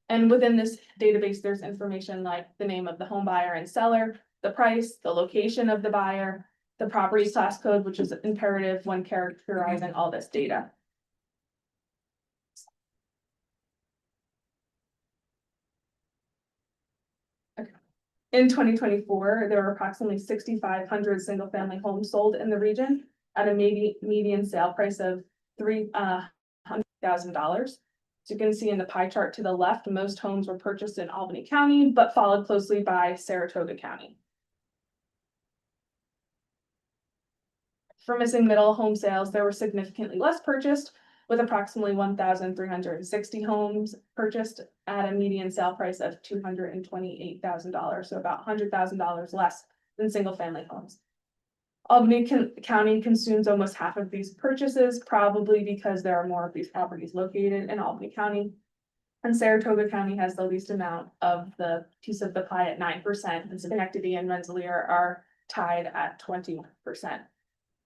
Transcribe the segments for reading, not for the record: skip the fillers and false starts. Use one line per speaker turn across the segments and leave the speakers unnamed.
And within this database, there's information like the name of the home buyer and seller, the price, the location of the buyer, the property class code, which is imperative when characterizing all this data. Okay. In 2024, there were approximately 6,500 single-family homes sold in the region at a median sale price of $300,000. So you can see in the pie chart to the left, most homes were purchased in Albany County, but followed closely by Saratoga County. For missing middle home sales, there were significantly less purchased, with approximately 1,360 homes purchased at a median sale price of $228,000, so about $100,000 less than single-family homes. Albany County consumes almost half of these purchases, probably because there are more of these properties located in Albany County. And Saratoga County has the least amount of the piece of the pie at 9%, and Schenectady and Rensselaer are tied at 21%.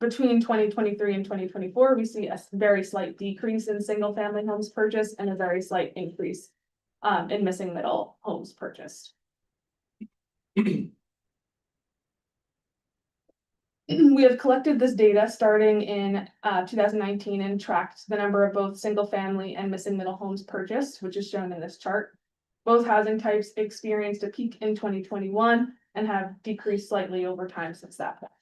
Between 2023 and 2024, we see a very slight decrease in single-family homes purchased and a very slight increase in missing middle homes purchased. We have collected this data starting in 2019 and tracked the number of both single-family and missing middle homes purchased, which is shown in this chart. Both housing types experienced a peak in 2021 and have decreased slightly over time since that point.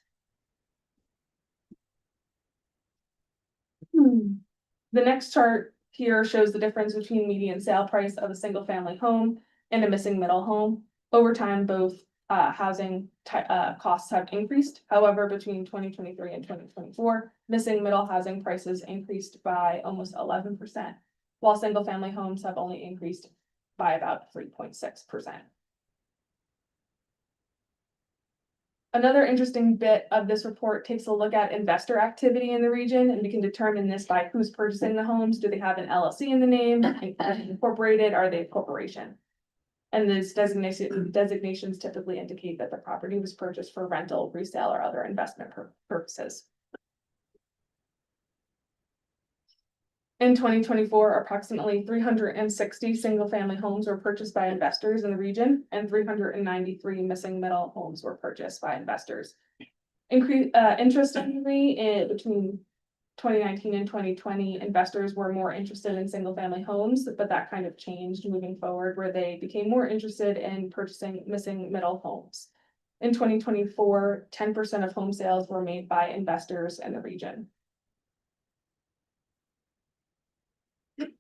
The next chart here shows the difference between median sale price of a single family home and a missing middle home. Over time, both housing costs have increased. However, between 2023 and 2024, missing middle housing prices increased by almost 11%, while single family homes have only increased by about 3.6%. Another interesting bit of this report takes a look at investor activity in the region, and we can determine this by who's purchasing the homes. Do they have an LLC in the name? Incorporated? Are they a corporation? And these designations typically indicate that the property was purchased for rental, resale, or other investment purposes. In 2024, approximately 360 single-family homes were purchased by investors in the region, and 393 missing middle homes were purchased by investors. Interestingly, between 2019 and 2020, investors were more interested in single-family homes, but that kind of changed moving forward, where they became more interested in purchasing missing middle homes. In 2024, 10% of home sales were made by investors in the region.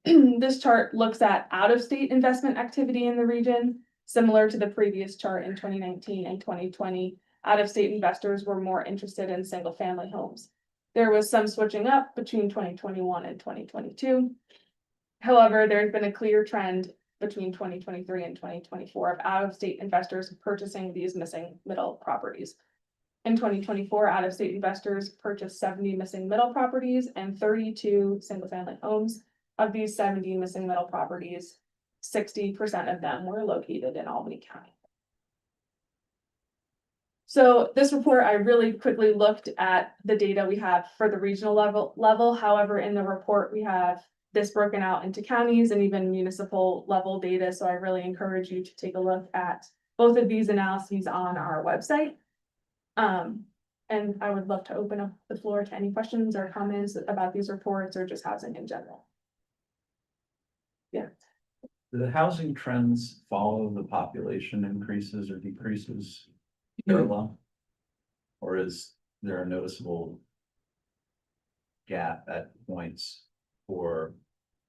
This chart looks at out-of-state investment activity in the region. Similar to the previous chart in 2019 and 2020, out-of-state investors were more interested in single-family homes. There was some switching up between 2021 and 2022. However, there's been a clear trend between 2023 and 2024 of out-of-state investors purchasing these missing middle properties. In 2024, out-of-state investors purchased 70 missing middle properties and 32 single-family homes. Of these 70 missing middle properties, 60% of them were located in Albany County. So this report, I really quickly looked at the data we have for the regional level. However, in the report, we have this broken out into counties and even municipal level data. So I really encourage you to take a look at both of these analyses on our website. And I would love to open up the floor to any questions or comments about these reports or just housing in general. Yeah.
Do the housing trends follow the population increases or decreases parallel? Or is there a noticeable gap at points for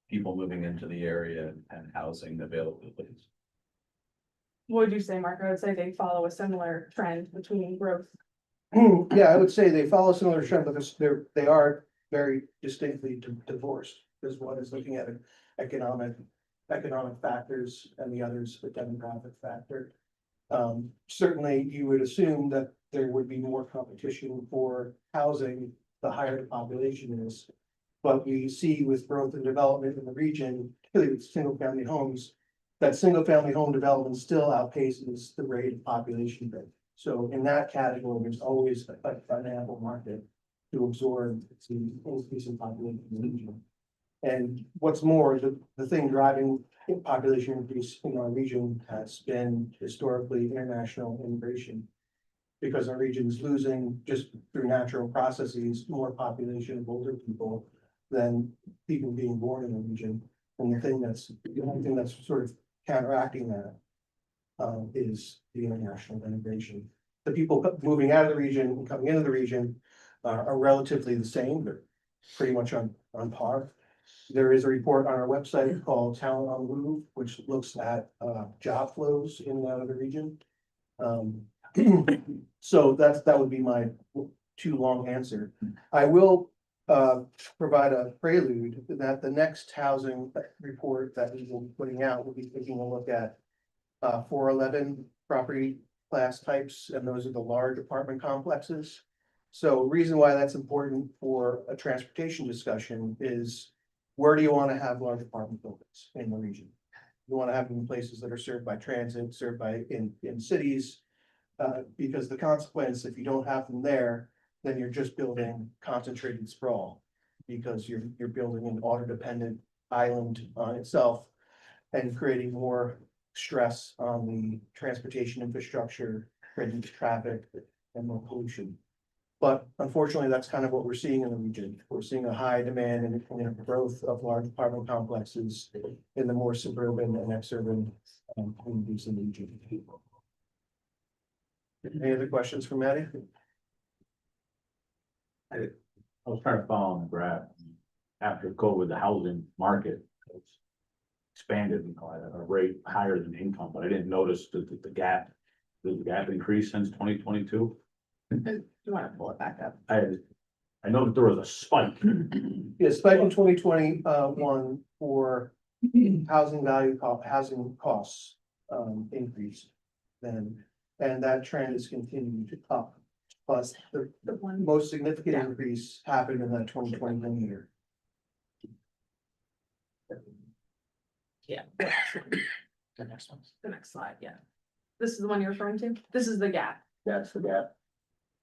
people moving into the area and housing availability?
What would you say, Mark? I would say they follow a similar trend between growth.
Yeah, I would say they follow a similar trend, but they are very distinctly divorced, because one is looking at economic factors and the others the demographic factor. Certainly you would assume that there would be more competition for housing the higher the population is. But we see with growth and development in the region, particularly with single family homes, that single family home development still outpaces the rate of population growth. So in that category, there's always an ample market to absorb the increase in population in the region. And what's more, the thing driving population increase in our region has been historically international immigration. Because our region is losing, just through natural processes, more population of older people than people being born in the region. And the only thing that's sort of counteracting that is the international immigration. The people moving out of the region and coming into the region are relatively the same, but pretty much on par. There is a report on our website called Talent on the Move, which looks at job flows in and out of the region. So that would be my too long answer. I will provide a prelude that the next housing report that we will be putting out will be taking a look at 411 property class types, and those are the large apartment complexes. So reason why that's important for a transportation discussion is, where do you want to have large apartment buildings in the region? You want to have them in places that are served by transit, served by in cities. Because the consequence, if you don't have them there, then you're just building concentrated sprawl. Because you're building an auto-dependent island on itself and creating more stress on the transportation infrastructure, creating traffic and more pollution. But unfortunately, that's kind of what we're seeing in the region. We're seeing a high demand and growth of large apartment complexes in the more suburban and exurban communities in the region. Any other questions for Maddie?
I was trying to follow on the graph. After COVID, the housing market has expanded, at a rate higher than income, but I didn't notice the gap. Did the gap increase since 2022?
You wanna pull it back up?
I know that there was a spike.
Yeah, spike in 2021 for housing costs increased then, and that trend has continued up. But the
one.
most significant increase happened in that 2021 year.
Yeah. The next one. The next slide, yeah. This is the one you're referring to? This is the gap
That's the gap.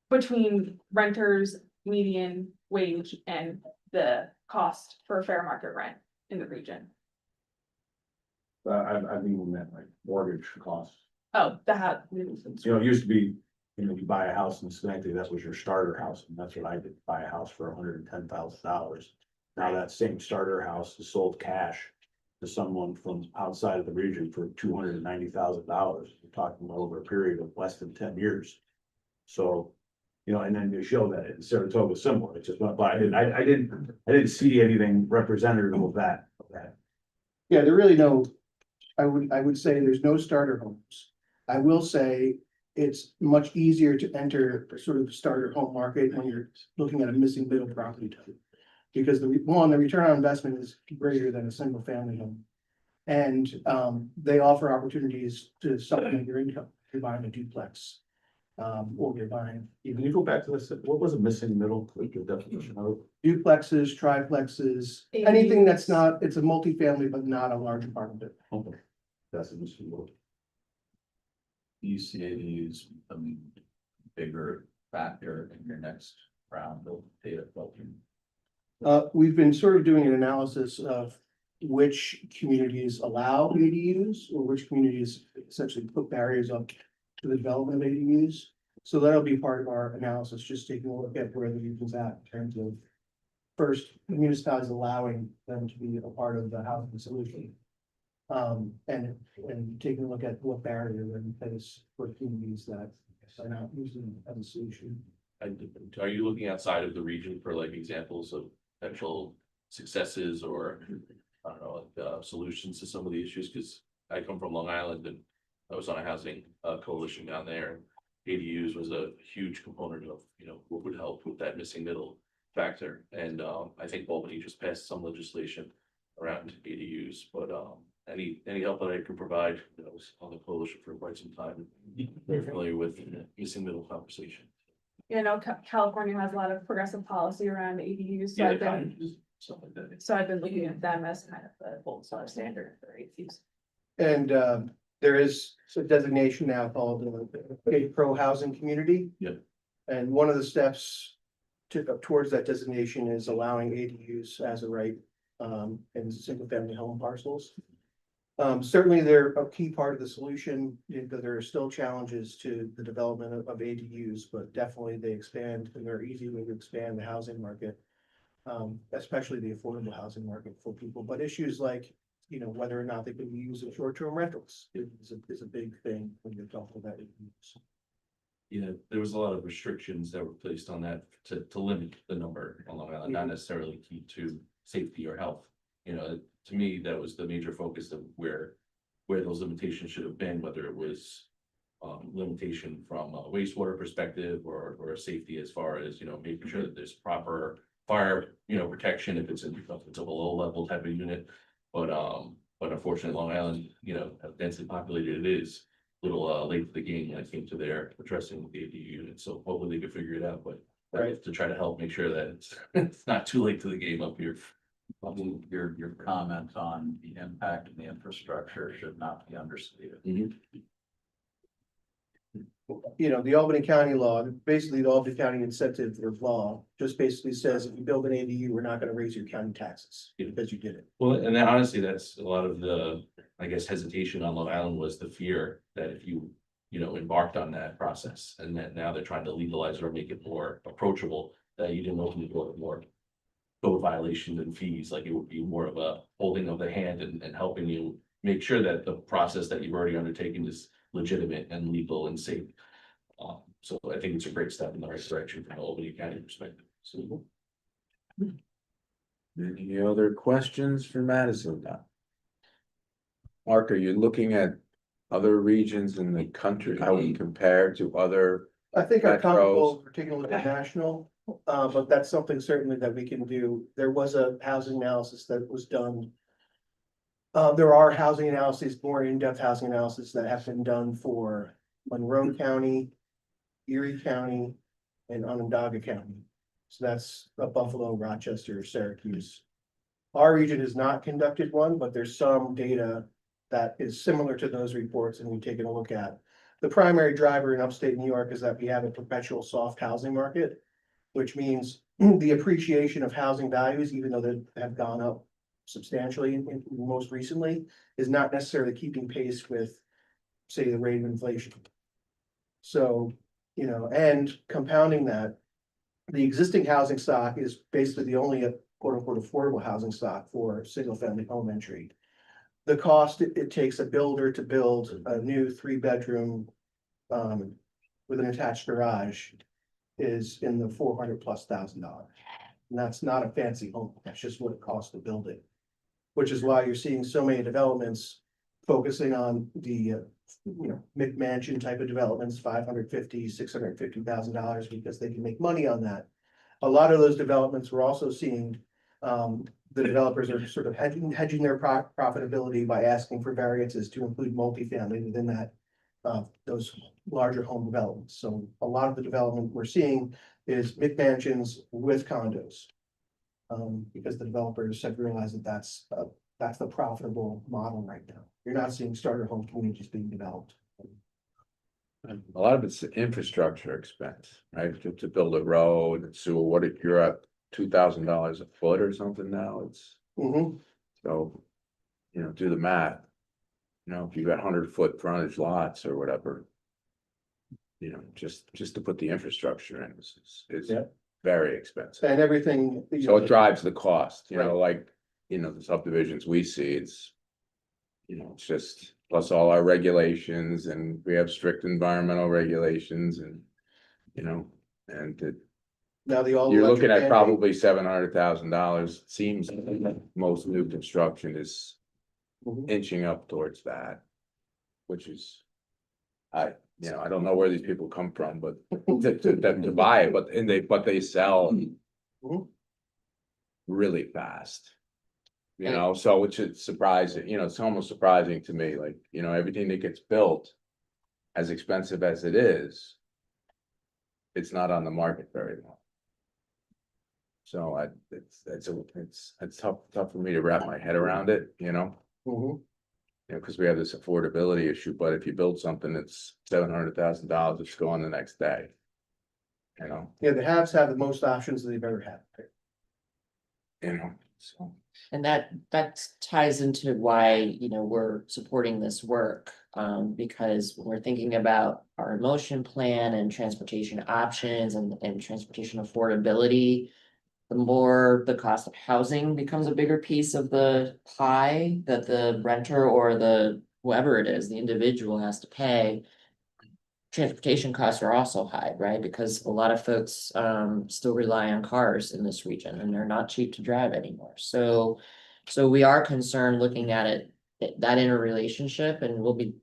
between renters, median wage, and the cost for fair market rent in the region.
I've even meant like mortgage costs.
Oh,
You know, it used to be, you buy a house in Schenectady, that was your starter house, and that's what I did, buy a house for $110,000. Now that same starter house is sold cash to someone from outside of the region for $290,000. You're talking about over a period of less than 10 years. So, and then you show that in Saratoga similar, it just went by, I didn't see anything representative of that.
Yeah, there really I would say there's no starter homes. I will say it's much easier to enter sort of the starter home market when you're looking at a missing middle property type. Because the return on investment is greater than a single family home. And they offer opportunities to supplement your income. You're buying a duplex. Or you're buying
Can you go back to this, what was a missing middle, like your definition of?
duplexes, triplexes, anything that's not, it's a multifamily, but not a large apartment building.
Okay. That's a missing middle.
Do you see ADUs becoming a bigger factor in your next round of data filtering?
We've been sort of doing an analysis of which communities allow ADUs or which communities essentially put barriers up to the development of ADUs. So that'll be part of our analysis, just taking a look at where the region's at in terms of first, the municipalities allowing them to be a part of the housing solution. And taking a look at what barrier they're in place for communities that are not using it as a solution.
Are you looking outside of the region for like examples of potential successes or, I don't know, like, solutions to some of the issues? Because I come from Long Island and I was on a housing coalition down there. ADUs was a huge component of, what would help with that missing middle factor. And I think Albany just passed some legislation around ADUs, but any help that I can provide, I was on the coalition for quite some time. Very familiar with the missing middle conversation.
California has a lot of progressive policy around ADUs, so
Stuff like that.
I've been looking at them as kind of the gold star standard for ADUs.
And there is a designation now called a pro housing community.
Yeah.
And one of the steps towards that designation is allowing ADUs as a right and single family home parcels. Certainly they're a key part of the solution, because there are still challenges to the development of ADUs, but definitely they expand, and they're easy way to expand the housing market. Especially the affordable housing market for people, but issues like, whether or not they can use of short-term rentals is a big thing when you're talking about ADUs.
There was a lot of restrictions that were placed on that to limit the number on Long Island, not necessarily key to safety or health. To me, that was the major focus of where those limitations should have been, whether it was limitation from a wastewater perspective or safety as far as, making sure that there's proper fire, protection if it's a below level type of unit. But unfortunately, Long Island, how densely populated it is, a little late to the game when it came to their addressing the ADU unit. So hopefully they can figure it out, but
Right.
to try to help make sure that it's not too late to the game up here.
Your comment on the impact of the infrastructure should not be understated.
The Albany County law, basically the Albany County incentive or law, just basically says if you build an ADU, we're not gonna raise your county taxes because you did it.
Well, and then honestly, that's a lot of the, I guess, hesitation on Long Island was the fear that if you, embarked on that process and that now they're trying to legalize it or make it more approachable, that you didn't open the door to more code violations and fees, like it would be more of a holding of the hand and helping you make sure that the process that you've already undertaken is legitimate and legal and safe. So I think it's a great step in the right direction from an Albany County perspective. So.
Any other questions for Madison? Mark, are you looking at other regions in the country, how we compare to other?
I think our common
Metros.
goal, we're taking a look at national, but that's something certainly that we can do. There was a housing analysis that was done. There are housing analyses, more in-depth housing analysis that have been done for Monroe County, Erie County, and Onondaga County. So that's Buffalo, Rochester, Syracuse. Our region has not conducted one, but there's some data that is similar to those reports, and we've taken a look at. The primary driver in upstate New York is that we have a perpetual soft housing market, which means the appreciation of housing values, even though they have gone up substantially most recently, is not necessarily keeping pace with, say, the rate of inflation. So, and compounding that, the existing housing stock is basically the only quote unquote affordable housing stock for single family home entry. The cost it takes a builder to build a new 3-bedroom with an attached garage is in the $400,000+. And that's not a fancy home, that's just what it costs to build it. Which is why you're seeing so many developments focusing on the McMansion type of developments, $550,000, $650,000, because they can make money on that. A lot of those developments, we're also seeing the developers are sort of hedging their profitability by asking for variances to include multifamily within that those larger home developments. So a lot of the development we're seeing is McMansions with condos. Because the developers have realized that that's the profitable model right now. You're not seeing starter home communities being developed.
A lot of it's infrastructure expense, right? To build a road and sewer, what if you're at $2,000 a foot or something now, it's, so. Do the math. If you've got 100-foot frontage lots or whatever. Just to put the infrastructure in is
Yeah.
very expensive.
And everything.
So it drives the cost,
Right.
the subdivisions we see, it's. It's just, plus all our regulations, and we have strict environmental regulations and. And
Now the all.
you're looking
electric
at probably $700,000, seems most new construction is
Mhm.
inching up towards that. Which is. I don't know where these people come from, but to buy it, but they sell.
Mhm.
Really fast. So which is surprising, it's almost surprising to me, like, everything that gets built. As expensive as it is. It's not on the market very long. So it's tough for me to wrap my head around it,
Mhm.
because we have this affordability issue, but if you build something that's $700,000, it's going the next day.
Yeah, the haves have the most options that they've ever had.
So,
And that ties into why, we're supporting this work. Because when we're thinking about our emotion plan and transportation options and transportation affordability. The more the cost of housing becomes a bigger piece of the pie that the renter or the whoever it is, the individual has to pay. Transportation costs are also high, right? Because a lot of folks still rely on cars in this region and they're not cheap to drive anymore. So we are concerned looking at it, that interrelationship, and we'll be,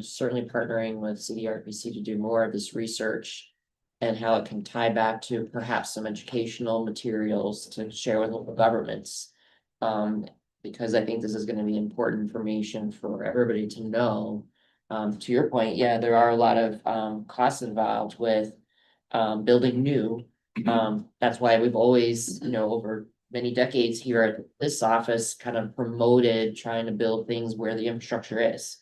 certainly partnering with CDRPC to do more of this research. And how it can tie back to perhaps some educational materials to share with local governments. Because I think this is gonna be important information for everybody to know. To your point, yeah, there are a lot of costs involved with building new. That's why we've always, over many decades here at this office, kind of promoted trying to build things where the infrastructure is.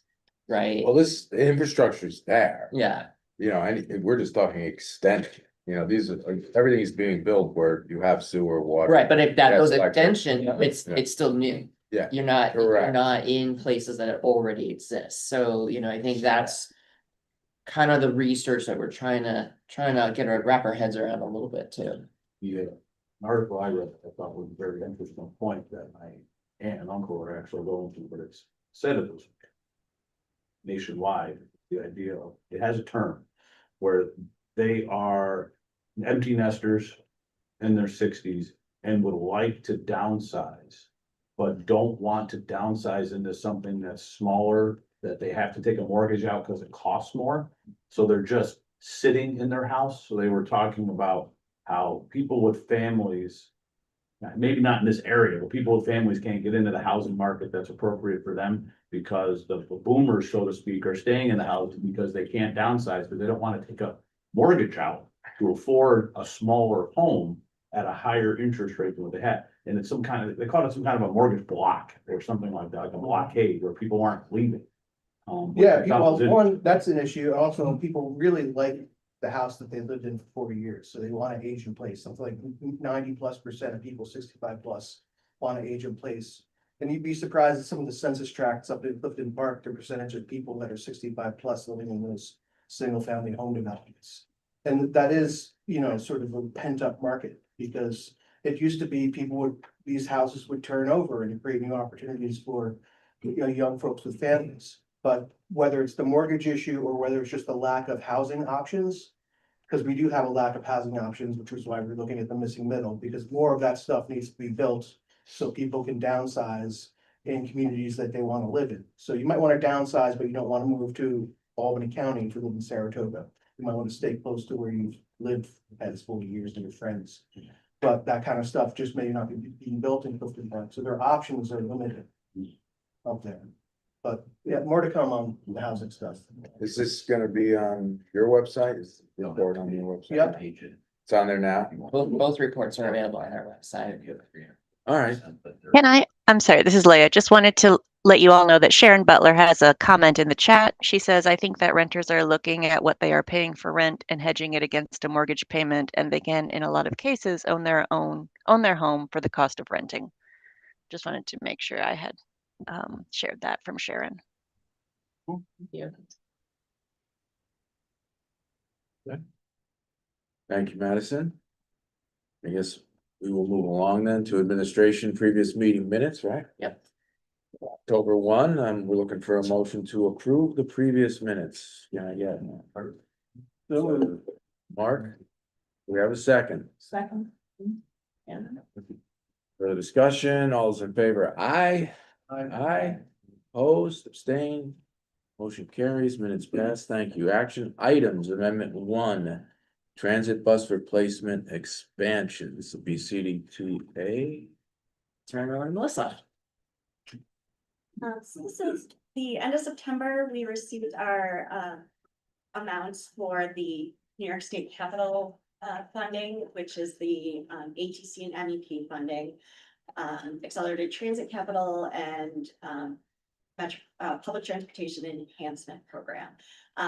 Right?
well, this infrastructure's there.
Yeah,
And we're just talking extension, these are, everything is being built where you have sewer, water.
right, but if that
That's
goes
like-
extension,
Yeah.
it's still new.
Yeah,
You're not
correct.
in places that already exist, so, I think that's. Kind of the research that we're trying to wrap our heads around a little bit too.
The article I read, I thought was a very interesting point that my aunt and uncle are actually going to, but it's said it was nationwide, the idea of, it has a term where they are empty nesters in their sixties and would like to downsize, but don't want to downsize into something that's smaller, that they have to take a mortgage out because it costs more. So they're just sitting in their house. So they were talking about how people with families, maybe not in this area, but people with families can't get into the housing market that's appropriate for them because the boomers, so to speak, are staying in the house because they can't downsize, because they don't want to take a mortgage out to afford a smaller home at a higher interest rate than what they had. And it's some kind of, they call it some kind of a mortgage block or something like that, like a blockade where people aren't leaving.
Yeah, well, one, that's an issue. Also, people really like the house that they lived in for 40 years, so they want to age in place. Something like 90+% of people 65 plus want to age in place. And you'd be surprised at some of the census tracts up in Clifton Park, the percentage of people that are 65 plus living in those single family home developments. And that is, sort of a pent up market, because it used to be these houses would turn over and create new opportunities for young folks with families. But whether it's the mortgage issue or whether it's just the lack of housing options, because we do have a lack of housing options, which is why we're looking at the missing middle, because more of that stuff needs to be built so people can downsize in communities that they want to live in. So you might want to downsize, but you don't want to move to Albany County to live in Saratoga. You might want to stay close to where you've lived for the past 40 years and your friends. But that kind of stuff just may not be being built in Clifton Park, so their options are limited up there. But yeah, more to come on the housing stuff.
Is this gonna be on your website? Is the report on your website?
Yep.
It's on there now?
Both reports are available on our website.
All right.
I'm sorry, this is Leah. Just wanted to let you all know that Sharon Butler has a comment in the chat. She says, I think that renters are looking at what they are paying for rent and hedging it against a mortgage payment, and they can, in a lot of cases, own their home for the cost of renting. Just wanted to make sure I had shared that from Sharon.
Yeah.
Thank you, Madison. I guess we will move along then to administration previous meeting minutes, right?
Yep.
October 1, we're looking for a motion to approve the previous minutes. Yeah. Mark, we have a second.
Second.
Yeah.
Further discussion, all those in favor, aye. Aye. Opposed, abstained. Motion carries, minutes passed, thank you. Action items, amendment 1. Transit bus replacement expansion, this will be CD 2A.
Turn it over to Melissa.
So this is the end of September, we received our amounts for the New York State Capital funding, which is the ATC and MEP funding, accelerated transit capital and Public Transportation Enhancement Program.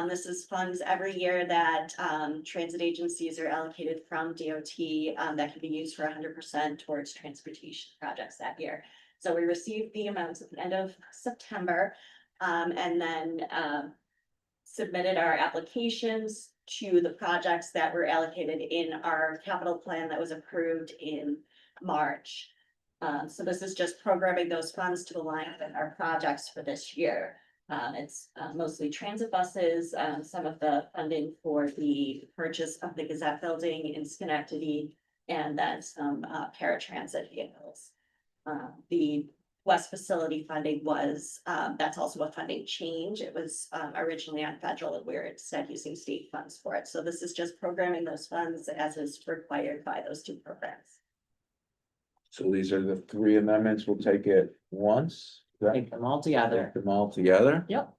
This is funds every year that transit agencies are allocated from DOT that can be used for 100% towards transportation projects that year. So we received the amounts at the end of September, and then submitted our applications to the projects that were allocated in our capital plan that was approved in March. So this is just programming those funds to align with our projects for this year. It's mostly transit buses, some of the funding for the purchase of the Gazette building in Schenectady, and then some paratransit vehicles. The West facility funding was, that's also a funding change. It was originally on federal, and we're instead using state funds for it. So this is just programming those funds as is required by those two programs.
So these are the three amendments. We'll take it once.
Take them all together.
Take them all together.
Yep.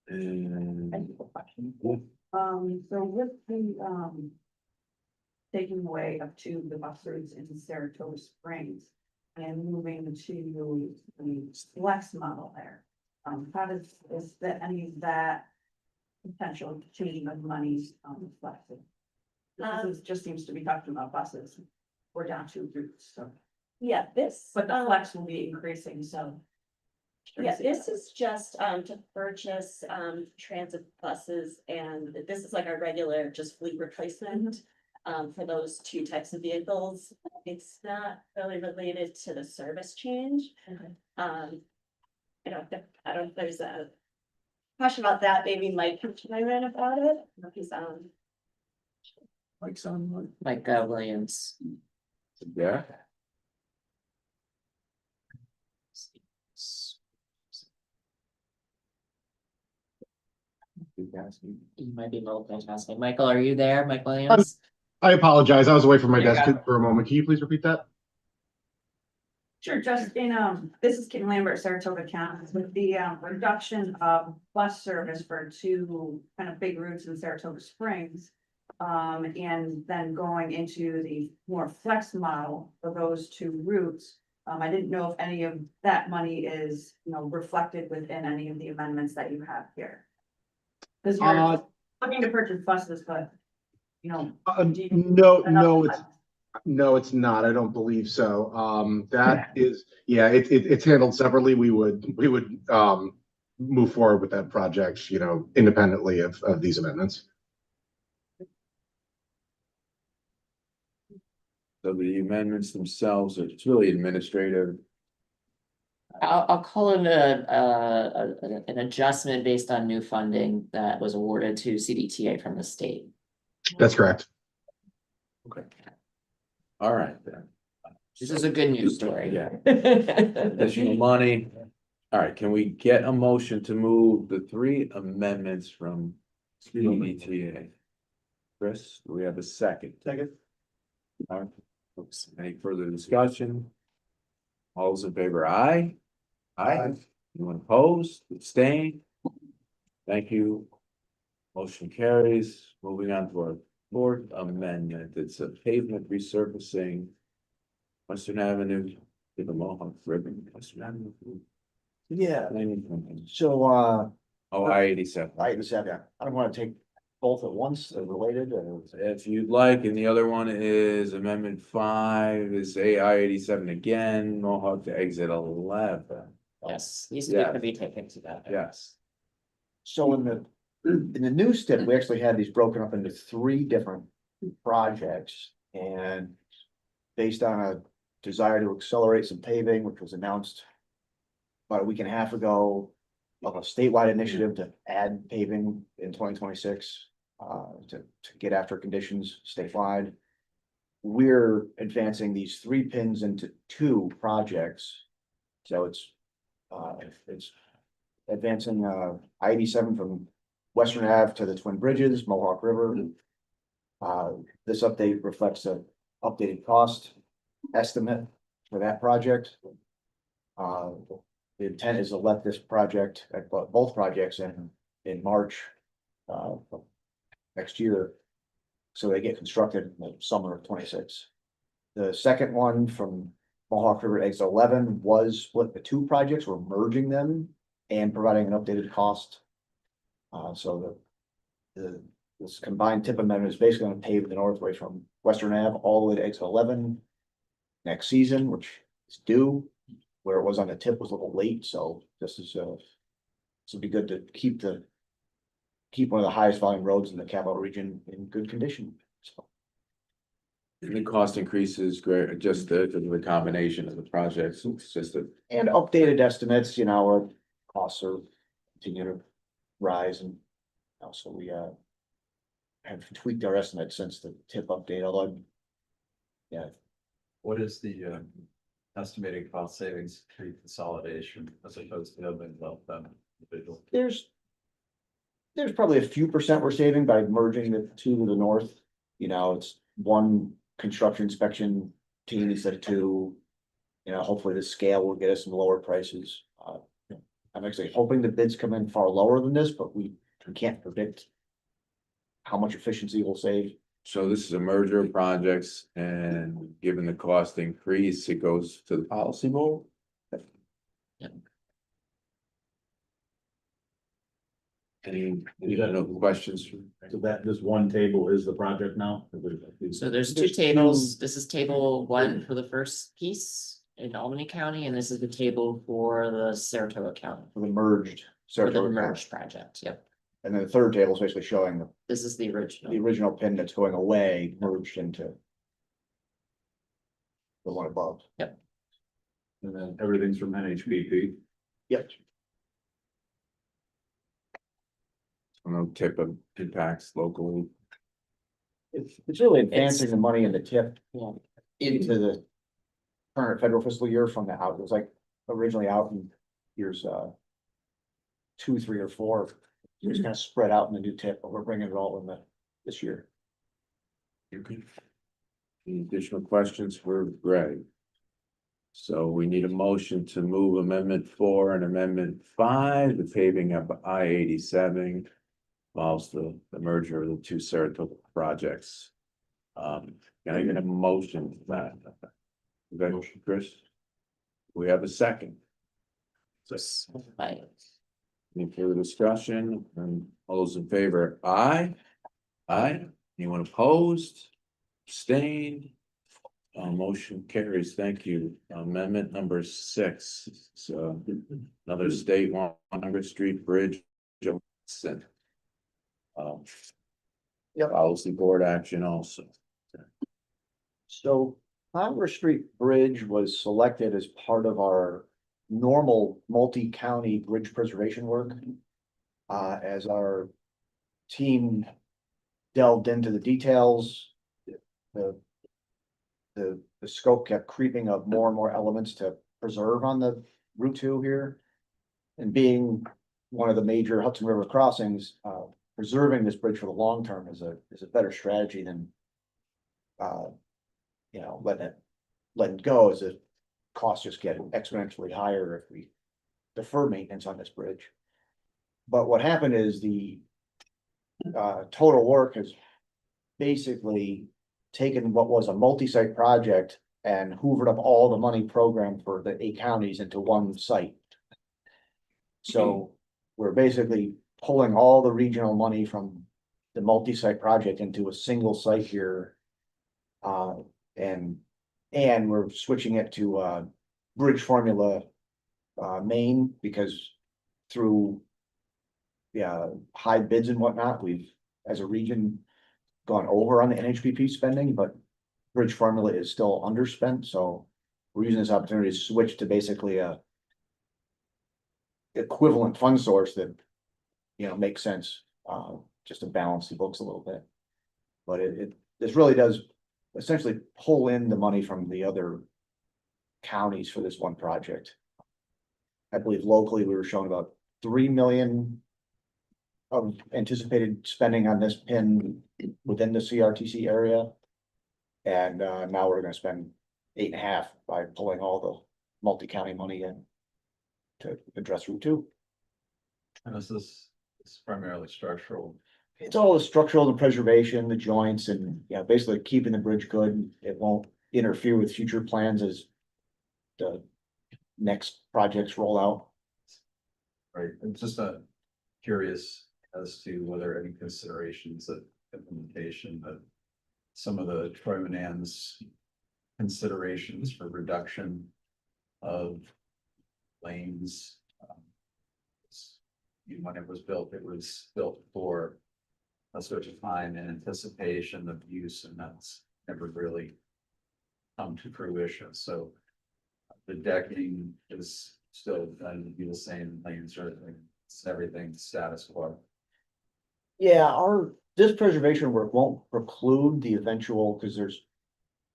And
So with the, taking away of two of the bus routes into Saratoga Springs and moving to the flex model there. How does, is that any of that potential changing of monies, reflected? This just seems to be talking about buses. We're down two routes, so,
Yeah, this.
but the flex will be increasing, so.
Yeah, this is just to purchase transit buses, and this is like our regular just fleet replacement. For those two types of vehicles. It's not really related to the service change. I don't know if there's a question about that, maybe Mike can chime in about it. I don't know if he's
Mike's on one.
Mike Williams.
Yeah.
You might be multitasking. Michael, are you there? Mike Williams?
I apologize. I was away from my
There you
desk
go.
for a moment. Can you please repeat that?
Sure, just in, this is Kim Lambert, Saratoga County, with the reduction of bus service for two kind of big routes in Saratoga Springs. And then going into the more flex model for those two routes. I didn't know if any of that money is, reflected within any of the amendments that you have here. Cause you're looking to purchase buses, but,
No,
enough-
no, it's not. I don't believe so. That is, yeah, it's handled separately. We would move forward with that project, independently of these amendments.
So the amendments themselves, it's really administrative.
I'll call it an adjustment based on new funding that was awarded to CDTA from the state.
That's correct.
Okay. All right then.
This is a good news story.
Yeah. Additional money. All right, can we get a motion to move the three amendments from CDTA? Chris, do we have a second?
Second.
All right. Any further discussion? All those in favor, aye? Aye. Anyone opposed, abstain? Thank you. Motion carries. Moving on to our fourth amendment. It's a pavement resurfacing. Western Avenue to the Mohawk River. Western Avenue.
Yeah,
I
so,
I-87.
I don't wanna take both at once, they're related,
If you'd like, and the other one is Amendment 5, is I-87 again, Mohawk to exit 11.
Yes, these two
Yeah.
can be taken together.
Yes.
so in the new step, we actually had these broken up into three different projects. And based on a desire to accelerate some paving, which was announced about a week and a half ago, of a statewide initiative to add paving in 2026, to get after conditions statewide. We're advancing these three pins into two projects. So it's advancing, I-87 from Western Ave to the Twin Bridges, Mohawk River. This update reflects a updated cost estimate for that project. The intent is to let this project, both projects in March, next year. So they get constructed in the summer of 26. The second one from Mohawk River Exit 11 was split the two projects, we're merging them and providing an updated cost. So this combined tip amendment is basically gonna pave the Northway from Western Ave all the way to Exit 11 next season, which is due, where it was on the tip was a little late, so this would be good to keep one of the highest volume roads in the capital region in good condition, so.
And the cost increases great, just the combination of the projects, it's just a.
And updated estimates, our costs are continue to rise and also we have tweaked our estimates since the tip update, although. Yeah,
What is the estimated cost savings through consolidation as opposed to having left them individual?
there's probably a few percent we're saving by merging the two to the north. It's one construction inspection team instead of two. Hopefully the scale will get us some lower prices. I'm actually hoping the bids come in far lower than this, but we can't predict how much efficiency we'll save.
So this is a merger of projects and given the cost increase, it goes to the policy board? Any, no questions?
So that, this one table is the project now?
So there's two tables. This is table one for the first piece in Albany County, and this is the table for the Saratoga County.
For the merged.
For the
Saratoga County.
merged project, yep.
And then the third table is basically showing
This is the
the
original.
original pin that's going away merged into the one above.
And then everything's from NHBP.
Yep.
No tip of impacts locally.
It's really advancing the money in the tip
Yeah.
into the current federal fiscal year from the out. It was like originally out in years 2, 3, or 4. It was kind of spread out in the new tip, but we're bringing it all in this year.
Any additional questions for Greg? So we need a motion to move amendment 4 and amendment 5, the paving of I-87. Involves the merger of the two Saratoga projects. Can I get a motion for that? Is that motion, Chris? We have a second.
Right.
Any further discussion? And all those in favor, aye? Aye. Anyone opposed? Abstained? Motion carries. Thank you. Amendment number 6. So another state 100th Street Bridge. Johnson.
Yep.
Policy board action also.
So Flower Street Bridge was selected as part of our normal multi-county bridge preservation work. As our team delved into the details, the scope kept creeping of more and more elements to preserve on the Route 2 here. And being one of the major Hudson River crossings, preserving this bridge for the long term is a better strategy than letting it go, as the costs just get exponentially higher if we defer maintenance on this bridge. But what happened is the total work has basically taken what was a multi-site project and hoovered up all the money programmed for the 8 counties into one site. So we're basically pulling all the regional money from the multi-site project into a single site here. And we're switching it to bridge formula main, because through high bids and whatnot, we've as a region gone over on the NHPP spending, but bridge formula is still underspent, so we're using this opportunity to switch to basically a equivalent fund source that makes sense, just to balance the books a little bit. But this really does essentially pull in the money from the other counties for this one project. I believe locally we were showing about 3 million of anticipated spending on this pin within the CRTC area. And now we're gonna spend 8.5 by pulling all the multi-county money in to address Route 2.
And is this primarily structural?
It's all the structural and preservation, the joints, and basically keeping the bridge good. It won't interfere with future plans as the next projects roll out.
Right, I'm just curious as to whether any considerations of implementation of some of the Troy Manans considerations for reduction of lanes. When it was built for a certain time in anticipation of use, and that's never really come to fruition, so the decking is still going to be the same lanes, or everything status quo.
Yeah, this preservation work won't preclude the eventual, because there's.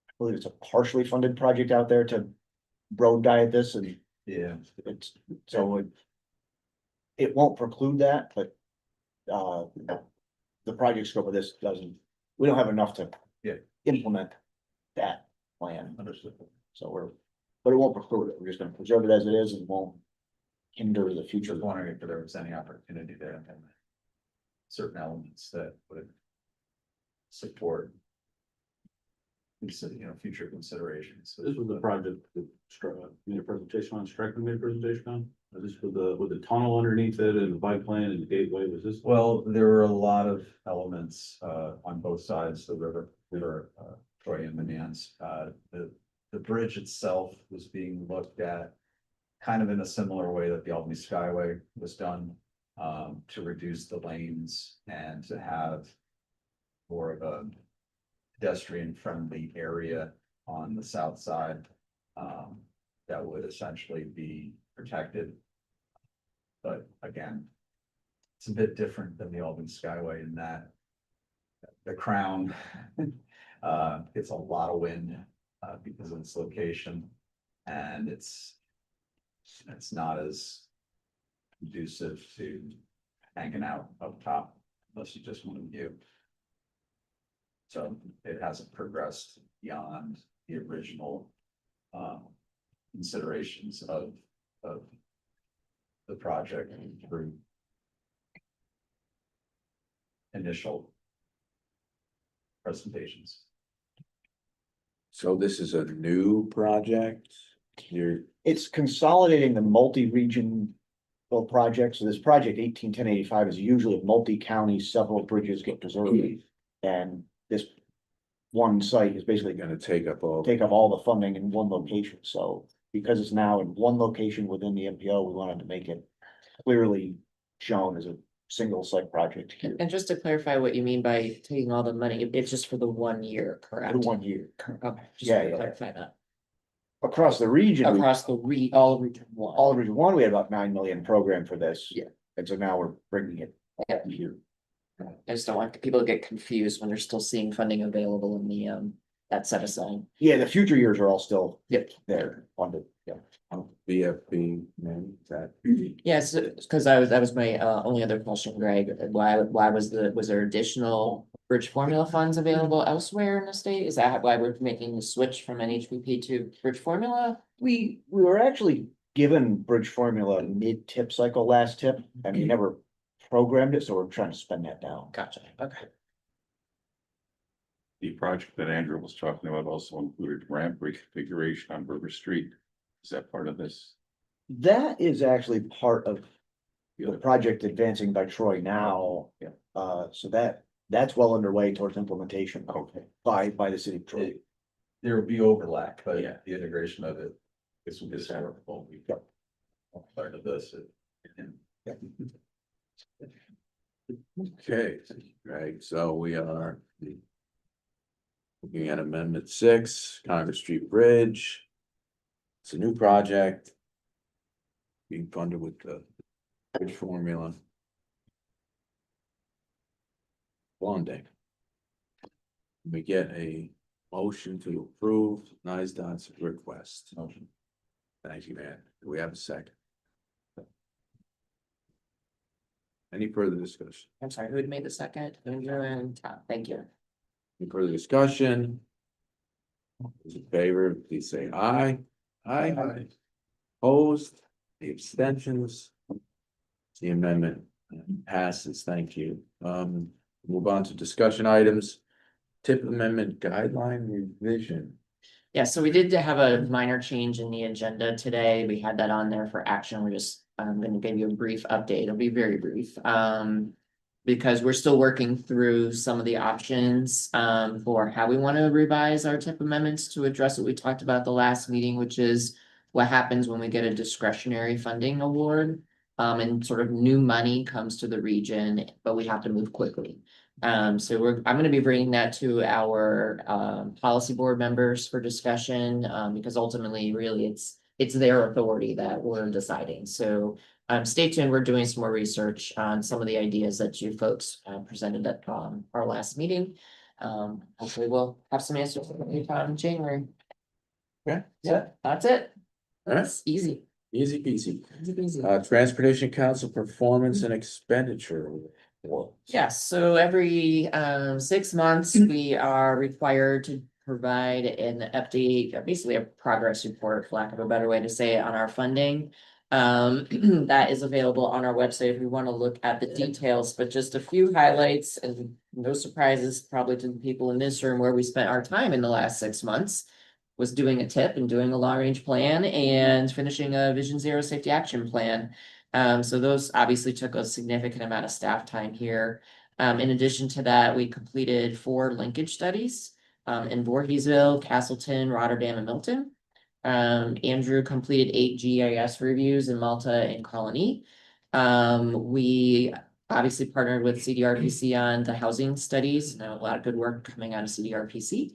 I believe it's a partially funded project out there to road diet this, and
Yeah,
it's, so it won't preclude that, but the project scope of this doesn't, we don't have enough to
Yeah.
implement that plan,
understood.
so but it won't preclude it, we're just gonna preserve it as it is and won't hinder the future.
Just wondering if there was any opportunity there and certain elements that would support future considerations.
This was the project that made a presentation on, Stryker made a presentation on, this with the tunnel underneath it and the bike lane and the gateway, was this?
Well, there were a lot of elements on both sides of the river, Troy and Manans. The bridge itself was being looked at kind of in a similar way that the Albany Skyway was done, to reduce the lanes and to have more of a pedestrian friendly area on the south side, that would essentially be protected. But again, it's a bit different than the Albany Skyway in that the crown gets a lot of wind because of its location, and it's not as conducive to hanging out up top unless you just want to view. So it hasn't progressed beyond the original considerations of the project through initial presentations.
So this is a new project?
It's consolidating the multi-region project, so this project 181085 is usually a multi-county, several bridges get preserved. And this one site is basically
Gonna take up all.
take up all the funding in one location, so because it's now in one location within the MPO, we wanted to make it clearly shown as a single site project here.
And just to clarify what you mean by taking all the money, it's just for the 1 year, correct?
For 1 year.
Okay, just
Yeah,
to
yeah.
clarify that.
Across the region,
Across the all of region one.
all of region one, we had about 9 million programmed for this.
Yeah.
And so now we're bringing it
Yeah.
here.
I just don't want people to get confused when they're still seeing funding available in the that set aside.
Yeah, the future years are all still
Yep.
there funded, yeah.
VFB, man, that.
Yes, because that was my only other question, Greg. Why was there additional bridge formula funds available elsewhere in the state? Is that why we're making the switch from NHPP to bridge formula?
We were actually given bridge formula mid-tip cycle last tip, and we never programmed it, so we're trying to spend that down.
Gotcha, okay.
The project that Andrew was talking about also included ramp reconfiguration on River Street. Is that part of this?
That is actually part of the project advancing by Troy now.
Yeah.
So that's well underway towards implementation.
Okay.
By the city of Troy.
There will be overlap, but
Yeah.
the integration of it is won't be part of this.
Okay, right, so we are. Looking at Amendment 6, Congress Street Bridge. It's a new project. Being funded with the bridge formula. Bonding. We get a motion to approve NISDOT's request.
Motion.
Thank you, man. Do we have a second? Any further discussion?
I'm sorry, who had made the second? Andrew and Tom, thank you.
Any further discussion? Those in favor, please say aye. Aye. Opposed, the abstentions. The amendment passes, thank you. Move on to discussion items. Tip amendment guideline revision.
Yeah, so we did have a minor change in the agenda today. We had that on there for action. We're just, I'm gonna give you a brief update. It'll be very brief. Because we're still working through some of the options, for how we want to revise our TIP amendments to address what we talked about at the last meeting, which is what happens when we get a discretionary funding award. And sort of new money comes to the region, but we have to move quickly. So I'm gonna be bringing that to our policy board members for discussion, because ultimately, really, it's their authority that we're deciding. So stay tuned. We're doing some more research on some of the ideas that you folks presented at our last meeting. Hopefully we'll have some answers in January.
Yeah.
Yeah, that's it.
All right.
It's easy.
Easy peasy.
Easy peasy.
Transportation Council Performance and Expenditure.
Yes, so every 6 months, we are required to provide an update, basically a progress report, for lack of a better way to say it, on our funding. That is available on our website if you want to look at the details, but just a few highlights and no surprises probably to the people in this room where we spent our time in the last 6 months. Was doing a TIP and doing a long range plan and finishing a Vision Zero safety action plan. So those obviously took a significant amount of staff time here. In addition to that, we completed 4 linkage studies in Voorheesville, Castleton, Rotterdam, and Milton. Andrew completed 8 GIS reviews in Malta and Colony. We obviously partnered with CDRPC on the housing studies. Now, a lot of good work coming out of CDRPC.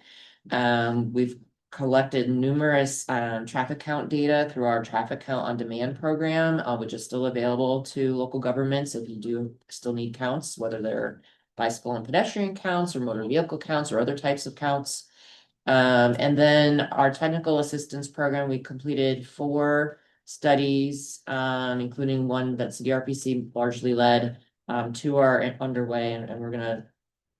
We've collected numerous traffic count data through our traffic count on demand program, which is still available to local governments if you do still need counts, whether they're bicycle and pedestrian counts or motor vehicle counts or other types of counts. And then our technical assistance program, we completed 4 studies, including one that CDRPC largely led. 2 are underway, and we're gonna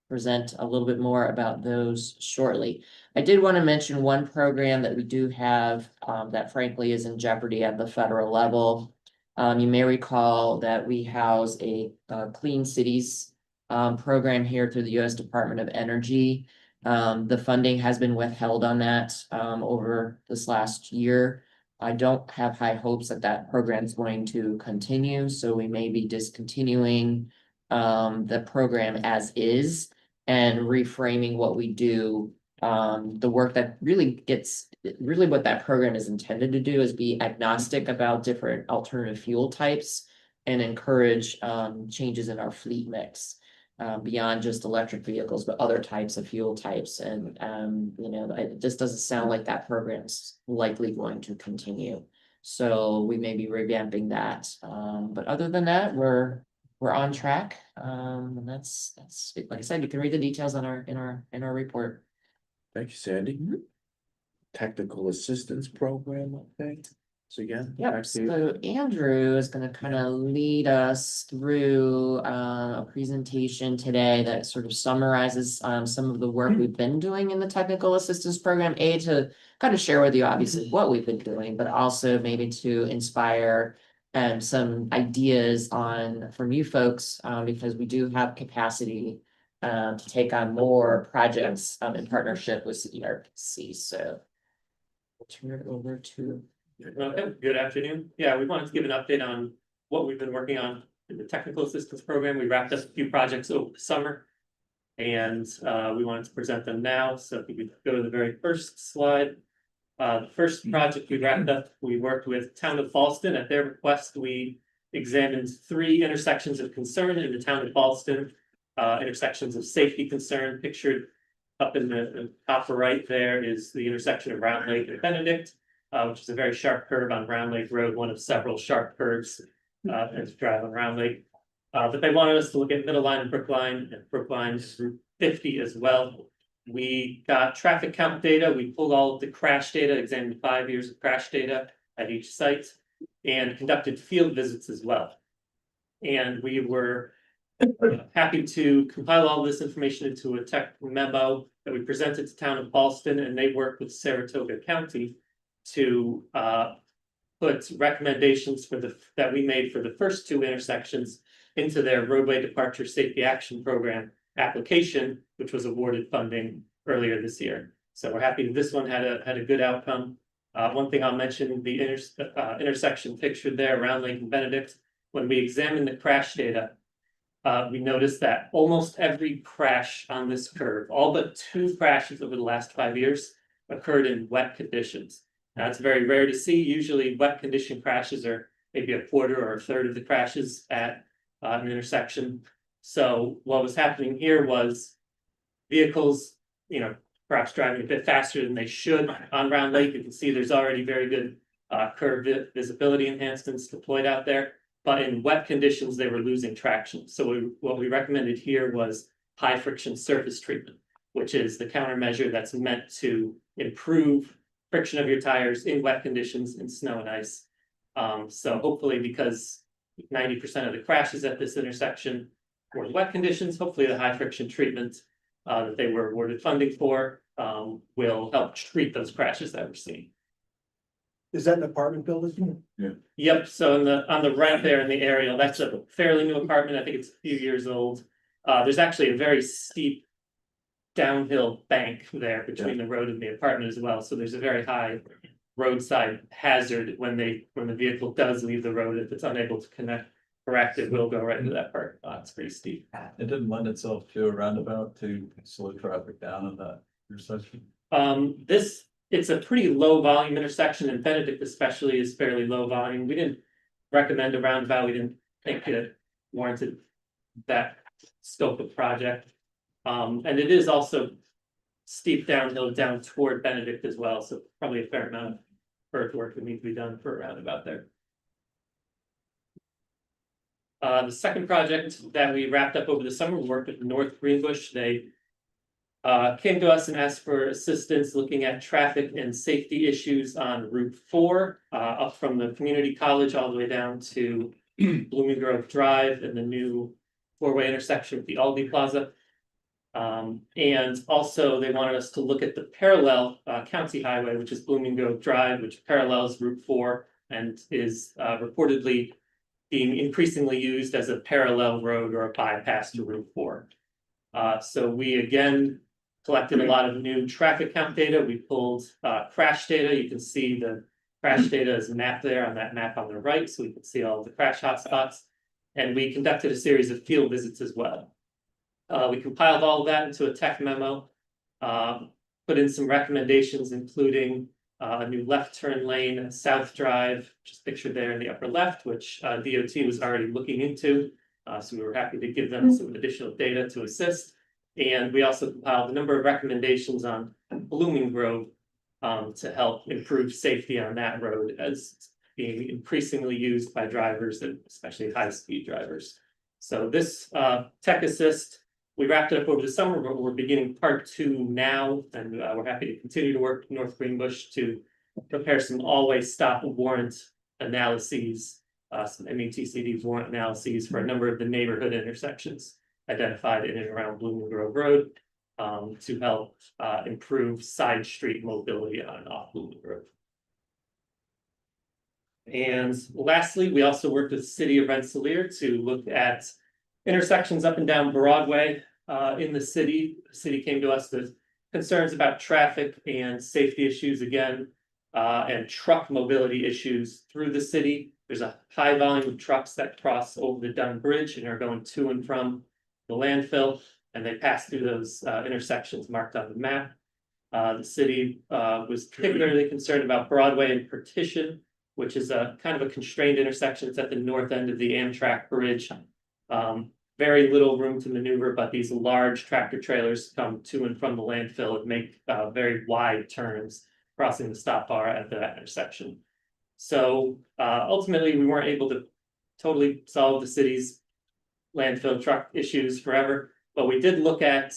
present a little bit more about those shortly. I did want to mention one program that we do have that frankly is in jeopardy at the federal level. You may recall that we house a Clean Cities program here through the U.S. Department of Energy. The funding has been withheld on that over this last year. I don't have high hopes that that program is going to continue, so we may be discontinuing the program as is and reframing what we do. The work that really what that program is intended to do is be agnostic about different alternative fuel types and encourage changes in our fleet mix beyond just electric vehicles, but other types of fuel types. And it just doesn't sound like that program's likely going to continue. So we may be revamping that. But other than that, we're on track. And that's like I said, you can read the details on in our report.
Thank you, Sandy. Technical Assistance Program, I think. So again.
Yep,
back to you.
so Andrew is gonna kind of lead us through a presentation today that sort of summarizes some of the work we've been doing in the technical assistance program, to kind of share with you obviously what we've been doing, but also maybe to inspire some ideas from you folks, because we do have capacity to take on more projects in partnership with CDRPC. So we'll turn it over to.
Okay, good afternoon. Yeah, we wanted to give an update on what we've been working on in the technical assistance program. We wrapped up a few projects over the summer. And we wanted to present them now. So if you could go to the very first slide. The first project we wrapped up, we worked with Town of Fallston. At their request, we examined 3 intersections of concern in the Town of Fallston. Intersections of safety concern. Pictured up in the top right there is the intersection of Round Lake and Benedict. Which is a very sharp curve on Round Lake Road, one of several sharp curves as you drive on Round Lake. But they wanted us to look at Middle Line and Brookline Route 50 as well. We got traffic count data. We pulled all of the crash data, examined 5 years of crash data at each site, and conducted field visits as well. And we were happy to compile all this information into a tech memo that we presented to Town of Fallston, and they worked with Saratoga County to put recommendations that we made for the first 2 intersections into their roadway departure safety action program application, which was awarded funding earlier this year. So we're happy that this one had a good outcome. One thing I'll mention, the intersection pictured there around Lake and Benedict, when we examined the crash data. We noticed that almost every crash on this curve, all but 2 crashes over the last 5 years, occurred in wet conditions. Now, it's very rare to see. Usually wet condition crashes are maybe a quarter or a third of the crashes at an intersection. So what was happening here was vehicles, perhaps driving a bit faster than they should on Round Lake. You can see there's already very good curve visibility enhancements deployed out there. But in wet conditions, they were losing traction. So what we recommended here was high friction surface treatment, which is the countermeasure that's meant to improve friction of your tires in wet conditions in snow and ice. So hopefully, because 90% of the crashes at this intersection were in wet conditions, hopefully the high friction treatment that they were awarded funding for will help treat those crashes that we're seeing.
Is that an apartment building?
Yep, so on the right there in the aerial, that's a fairly new apartment. I think it's a few years old. There's actually a very steep downhill bank there between the road and the apartment as well. So there's a very high roadside hazard when the vehicle does leave the road. If it's unable to correct, it will go right into that part. It's pretty steep.
It didn't lend itself to a roundabout to slow traffic down in that intersection.
It's a pretty low volume intersection, and Benedict especially is fairly low volume. We didn't recommend a roundabout. We didn't think it warranted that scope of project. And it is also steep downhill down toward Benedict as well, so probably a fair amount of earthwork would need to be done for a roundabout there. The second project that we wrapped up over the summer, we worked with North Greenbush. They came to us and asked for assistance looking at traffic and safety issues on Route 4, up from the community college all the way down to Blooming Grove Drive and the new 4-way intersection with the Aldi Plaza. And also they wanted us to look at the parallel county highway, which is Blooming Grove Drive, which parallels Route 4 and is reportedly being increasingly used as a parallel road or a bypass to Route 4. So we again collected a lot of new traffic count data. We pulled crash data. You can see the crash data is mapped there on that map on the right, so we can see all the crash hotspots. And we conducted a series of field visits as well. We compiled all of that into a tech memo, put in some recommendations, including a new left turn lane at South Drive, just pictured there in the upper left, which DOT was already looking into. So we were happy to give them some additional data to assist. And we also compiled a number of recommendations on Blooming Grove to help improve safety on that road as being increasingly used by drivers, and especially high-speed drivers. So this tech assist, we wrapped it up over the summer, but we're beginning part 2 now, and we're happy to continue to work with North Greenbush to prepare some always stop warrant analyses, some METCD warrant analyses for a number of the neighborhood intersections identified in and around Blooming Grove Road to help improve side street mobility on and off Blooming Grove. And lastly, we also worked with the City of Rensselaer to look at intersections up and down Broadway in the city. The city came to us with concerns about traffic and safety issues again, and truck mobility issues through the city. There's a high volume of trucks that cross over the Dunn Bridge and are going to and from the landfill, and they pass through those intersections marked on the map. The city was particularly concerned about Broadway and Partition, which is a kind of a constrained intersection. It's at the north end of the Amtrak bridge. Very little room to maneuver, but these large tractor trailers come to and from the landfill and make very wide turns crossing the stop bar at that intersection. So ultimately, we weren't able to totally solve the city's landfill truck issues forever, but we did look at,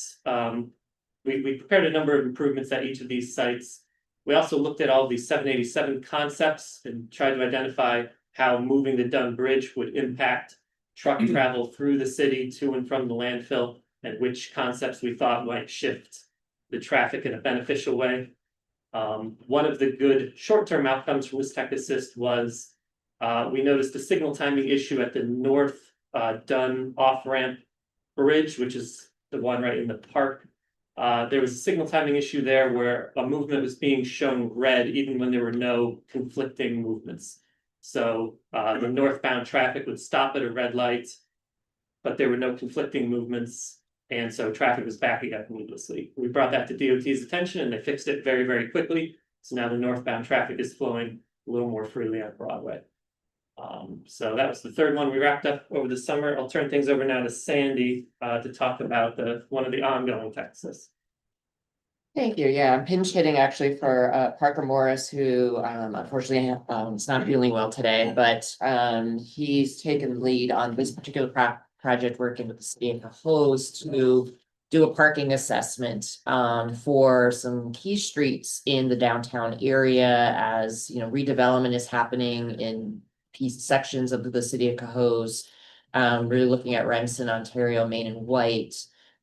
we prepared a number of improvements at each of these sites. We also looked at all these 787 concepts and tried to identify how moving the Dunn Bridge would impact truck travel through the city to and from the landfill, and which concepts we thought might shift the traffic in a beneficial way. One of the good short-term outcomes from this tech assist was we noticed a signal timing issue at the north Dunn off-ramp bridge, which is the one right in the park. There was a signal timing issue there where a movement was being shown red even when there were no conflicting movements. So the northbound traffic would stop at a red light, but there were no conflicting movements, and so traffic was backing up needlessly. We brought that to DOT's attention and they fixed it very, very quickly. So now the northbound traffic is flowing a little more freely on Broadway. So that was the third one we wrapped up over the summer. I'll turn things over now to Sandy to talk about one of the ongoing Texas.
Thank you. Yeah, I'm pinch hitting actually for Parker Morris, who unfortunately is not feeling well today, but he's taken the lead on this particular project, working with the city of Cohoes to do a parking assessment for some key streets in the downtown area, as you know, redevelopment is happening in sections of the city of Cohoes. Really looking at Remsen, Ontario, Main and White.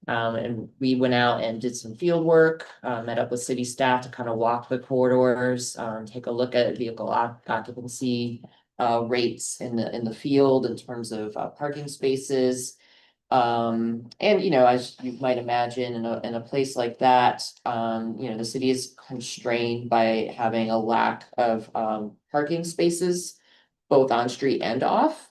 And we went out and did some field work, met up with city staff to kind of walk the corridors, take a look at vehicle occupancy rates in the field in terms of parking spaces. And you know, as you might imagine, in a place like that, you know, the city is constrained by having a lack of parking spaces, both on street and off.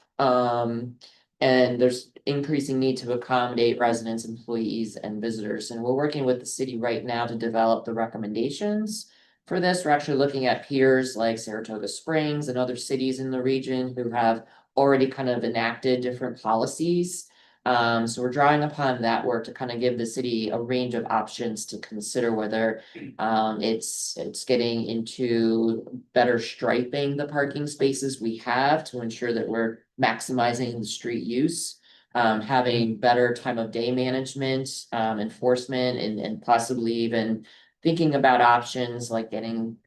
And there's increasing need to accommodate residents, employees, and visitors. And we're working with the city right now to develop the recommendations for this. We're actually looking at peers like Saratoga Springs and other cities in the region who have already kind of enacted different policies. So we're drawing upon that work to kind of give the city a range of options to consider whether it's getting into better striping the parking spaces we have to ensure that we're maximizing the street use, having better time of day management, enforcement, and possibly even thinking about options like getting.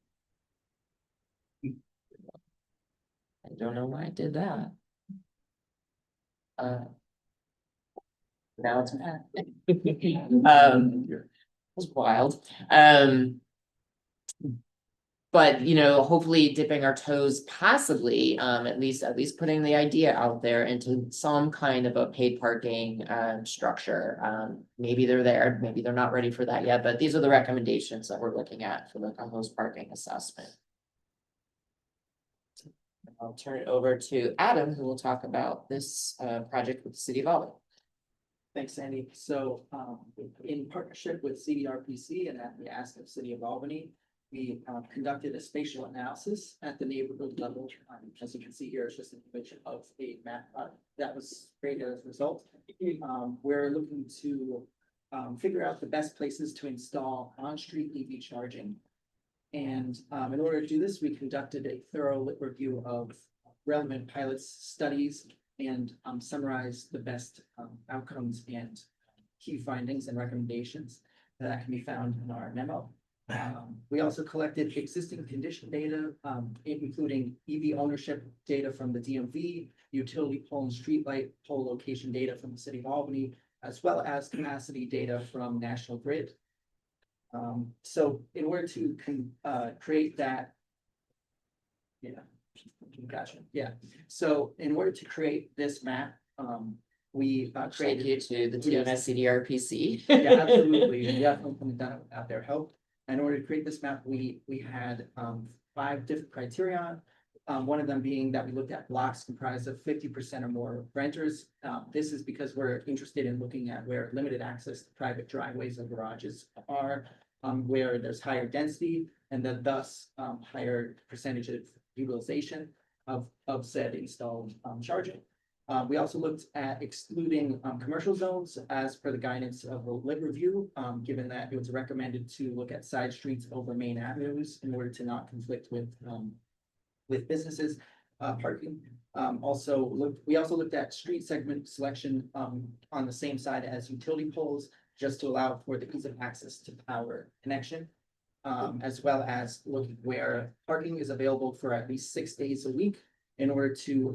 I don't know why I did that. Now it's mad. It was wild. But you know, hopefully dipping our toes, possibly, at least putting the idea out there into some kind of a paid parking structure. Maybe they're there, maybe they're not ready for that yet, but these are the recommendations that we're looking at for the Cohoes parking assessment. I'll turn it over to Adam, who will talk about this project with the city of Albany.
Thanks, Sandy. So in partnership with CDRPC and at the ask of City of Albany, we conducted a spatial analysis at the neighborhood level. As you can see here, it's just an image of a map that was created as a result. We're looking to figure out the best places to install on-street EV charging. And in order to do this, we conducted a thorough review of relevant pilots, studies, and summarize the best outcomes and key findings and recommendations that can be found in our memo. We also collected existing condition data, including EV ownership data from the DMV, utility pole and streetlight pole location data from the city of Albany, as well as capacity data from National Grid. So in order to create that, gotcha. Yeah. So in order to create this map, we
Thank you to the team at CDRPC.
Yeah, absolutely. Yeah, done without their help. In order to create this map, we had 5 different criteria. One of them being that we looked at blocks comprised of 50% or more renters. This is because we're interested in looking at where limited access to private driveways and garages are, where there's higher density and then thus higher percentage of utilization of said installed charging. We also looked at excluding commercial zones as per the guidance of the lit review, given that it was recommended to look at side streets over main avenues in order to not conflict with businesses parking. We also looked at street segment selection on the same side as utility poles, just to allow for the ease of access to power connection, as well as looking where parking is available for at least 6 days a week in order to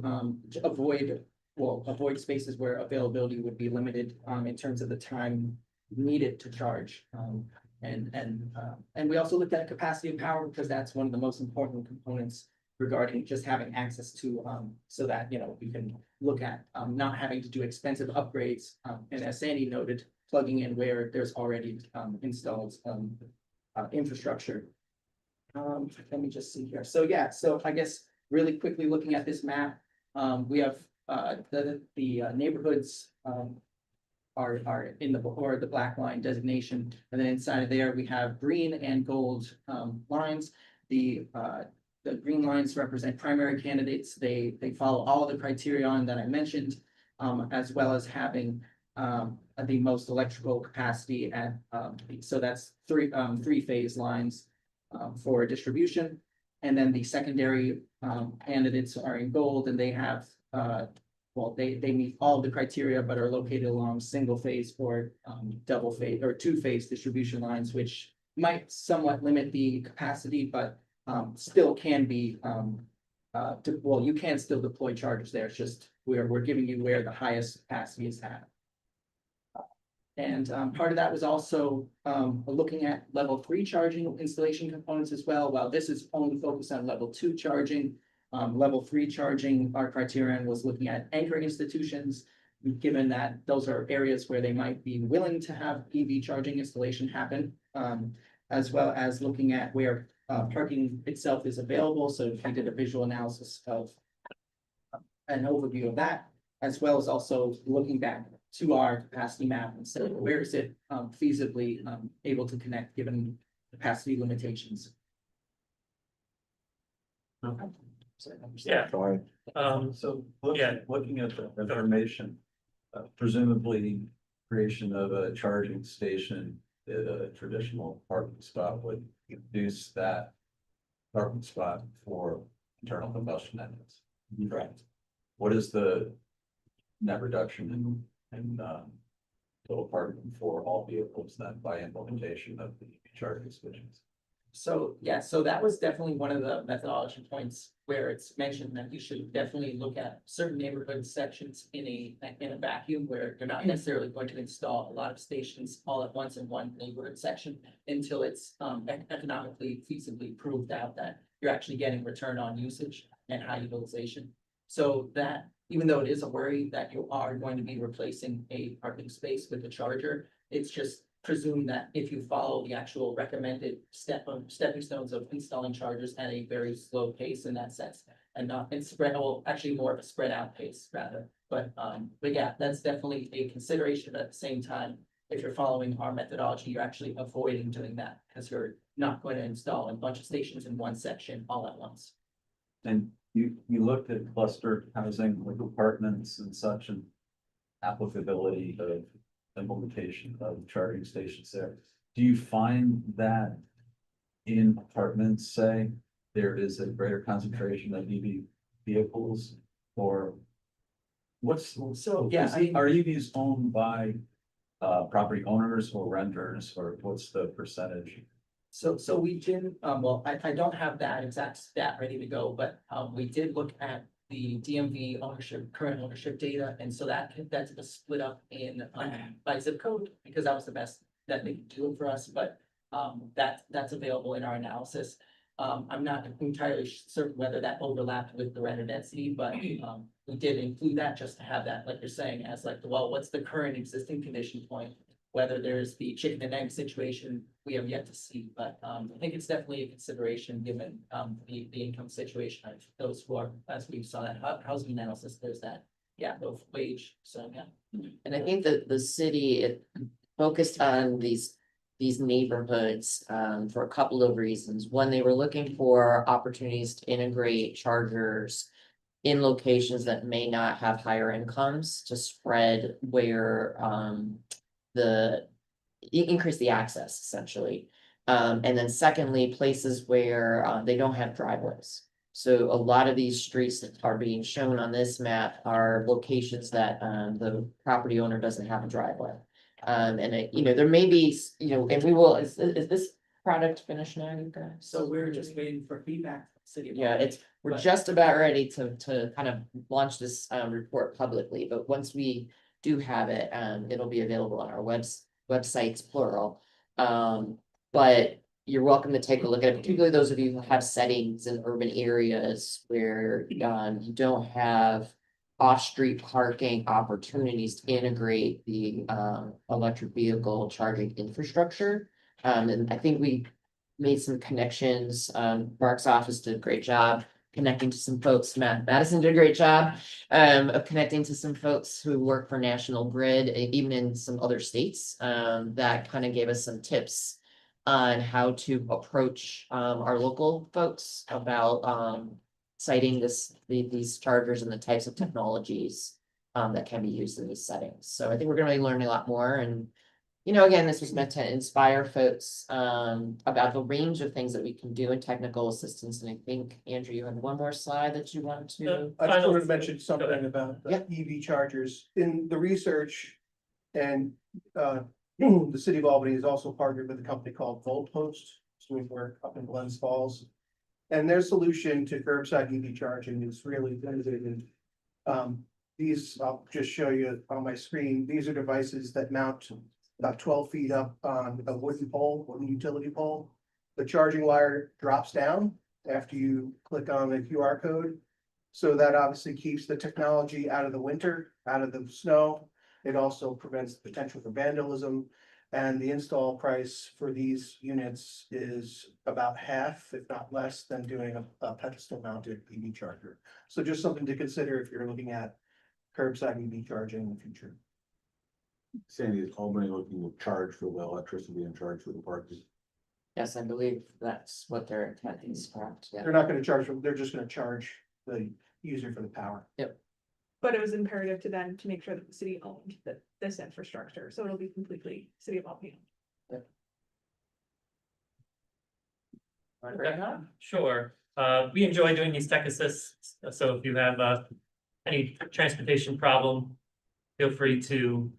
avoid spaces where availability would be limited in terms of the time needed to charge. And we also looked at capacity of power because that's one of the most important components regarding just having access to so that we can look at not having to do expensive upgrades. And as Sandy noted, plugging in where there's already installed infrastructure. Let me just see here. So yeah, so I guess really quickly looking at this map, we have the neighborhoods are in the black line designation, and then inside of there we have green and gold lines. The green lines represent primary candidates. They follow all of the criterion that I mentioned, as well as having the most electrical capacity at so that's three phase lines for distribution. And then the secondary candidates are in gold, and they have well, they meet all the criteria, but are located along single phase or double phase or two phase distribution lines, which might somewhat limit the capacity, but still can be well, you can still deploy chargers there. It's just we're giving you where the highest capacity is at. And part of that was also looking at level 3 charging installation components as well. While this is only focused on level 2 charging, level 3 charging, our criterion was looking at anchor institutions, given that those are areas where they might be willing to have EV charging installation happen, as well as looking at where parking itself is available. So if we did a visual analysis of an overview of that, as well as also looking back to our capacity map and say, where is it feasibly able to connect given capacity limitations?
Yeah.
So
yeah.
looking at the information, presumably creation of a charging station at a traditional parking spot would reduce that parking spot for internal combustion engines.
Correct.
What is the net reduction in total parking for all vehicles then by implementation of the EV charging stations?
So, yeah, so that was definitely one of the methodology points where it's mentioned that you should definitely look at certain neighborhood sections in a vacuum where you're not necessarily going to install a lot of stations all at once in one neighborhood section until it's economically feasibly proved out that you're actually getting return on usage and high utilization. So that, even though it is a worry that you are going to be replacing a parking space with a charger, it's just presume that if you follow the actual recommended stepping stones of installing chargers at a very slow pace in that sense, and not in spread, well, actually more of a spread out pace rather. But yeah, that's definitely a consideration. At the same time, if you're following our methodology, you're actually avoiding doing that because you're not going to install a bunch of stations in one section all at once.
And you looked at cluster housing with apartments and such and applicability of implementation of charging stations there. Do you find that in apartments, say, there is a greater concentration of EV vehicles, or what's
So, yeah,
are EVs owned by property owners or renters, or what's the percentage?
So we did, well, I don't have that exact stat ready to go, but we did look at the DMV ownership, current ownership data, and so that's split up in by zip code, because that was the best that they could do it for us, but that's available in our analysis. I'm not entirely certain whether that overlapped with the renter density, but we did include that just to have that, like you're saying, as like, well, what's the current existing condition point? Whether there's the chicken and egg situation, we have yet to see, but I think it's definitely a consideration given the income situation of those who are, as we saw that housing analysis, there's that, yeah, both wage, so yeah.
And I think that the city focused on these neighborhoods for a couple of reasons. One, they were looking for opportunities to integrate chargers in locations that may not have higher incomes to spread where increase the access essentially. And then secondly, places where they don't have driveways. So a lot of these streets that are being shown on this map are locations that the property owner doesn't have a driveway. And it, there may be, and we will, is this product finished now, you guys?
So we're just waiting for feedback from the city.
Yeah, we're just about ready to kind of launch this report publicly, but once we do have it, it'll be available on our websites, plural. But you're welcome to take a look at it, particularly those of you who have settings in urban areas where you don't have off-street parking opportunities to integrate the electric vehicle charging infrastructure. And I think we made some connections. Mark's office did a great job connecting to some folks. Madison did a great job of connecting to some folks who work for National Grid, even in some other states. That kind of gave us some tips on how to approach our local folks about citing these chargers and the types of technologies that can be used in these settings. So I think we're gonna be learning a lot more. And you know, again, this was meant to inspire folks about the range of things that we can do in technical assistance. And I think, Andrew, you had one more slide that you wanted to.
I just wanted to mention something
ahead.
about
Yeah.
EV chargers in the research. And the city of Albany has also partnered with a company called Voltpost, doing work up in Glens Falls. And their solution to curbside EV charging is really limited. These, I'll just show you on my screen, these are devices that mount about 12 feet up on a wooden utility pole. The charging wire drops down after you click on the QR code. So that obviously keeps the technology out of the winter, out of the snow. It also prevents the potential for vandalism. And the install price for these units is about half, if not less, than doing a pedestal mounted EV charger. So just something to consider if you're looking at curbside EV charging in the future.
Sandy, is Albany looking to charge for the electricity and charge for the parking?
Yes, I believe that's what their intent is, correct? Yeah.
They're not gonna charge, they're just gonna charge the user for the power.
But it was imperative to them to make sure that the city owned this infrastructure, so it'll be completely city of Albany.
Sure. We enjoy doing these tech assists, so if you have any transportation problem, feel free to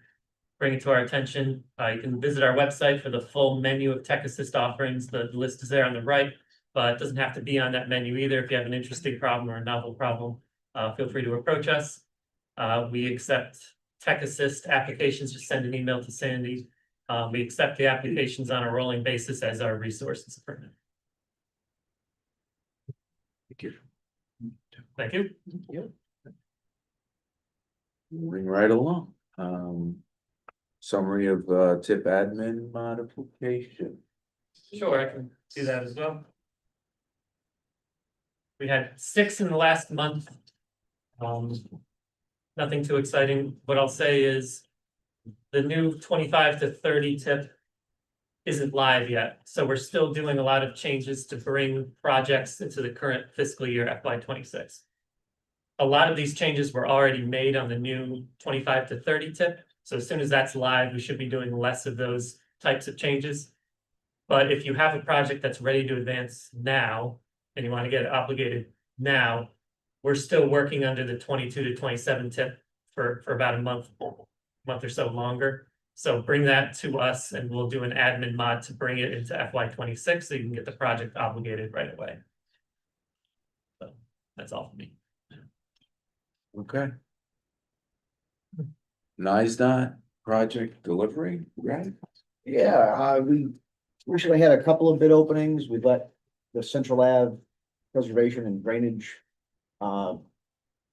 bring it to our attention. You can visit our website for the full menu of tech assist offerings. The list is there on the right, but it doesn't have to be on that menu either. If you have an interesting problem or a novel problem, feel free to approach us. We accept tech assist applications. Just send an email to Sandy. We accept the applications on a rolling basis as our resources permit.
Thank you.
Thank you.
Moving right along. Summary of tip admin modification.
Sure, I can do that as well. We had 6 in the last month. Nothing too exciting. What I'll say is the new 25 to 30 tip isn't live yet. So we're still doing a lot of changes to bring projects into the current fiscal year FY26. A lot of these changes were already made on the new 25 to 30 tip. So as soon as that's live, we should be doing less of those types of changes. But if you have a project that's ready to advance now, and you want to get it obligated now, we're still working under the 22 to 27 tip for about a month or so longer. So bring that to us and we'll do an admin mod to bring it into FY26 so you can get the project obligated right away. So that's all for me.
Okay. NISDOT project delivery, right?
Yeah, we recently had a couple of bid openings. We've let the Central Ave preservation and drainage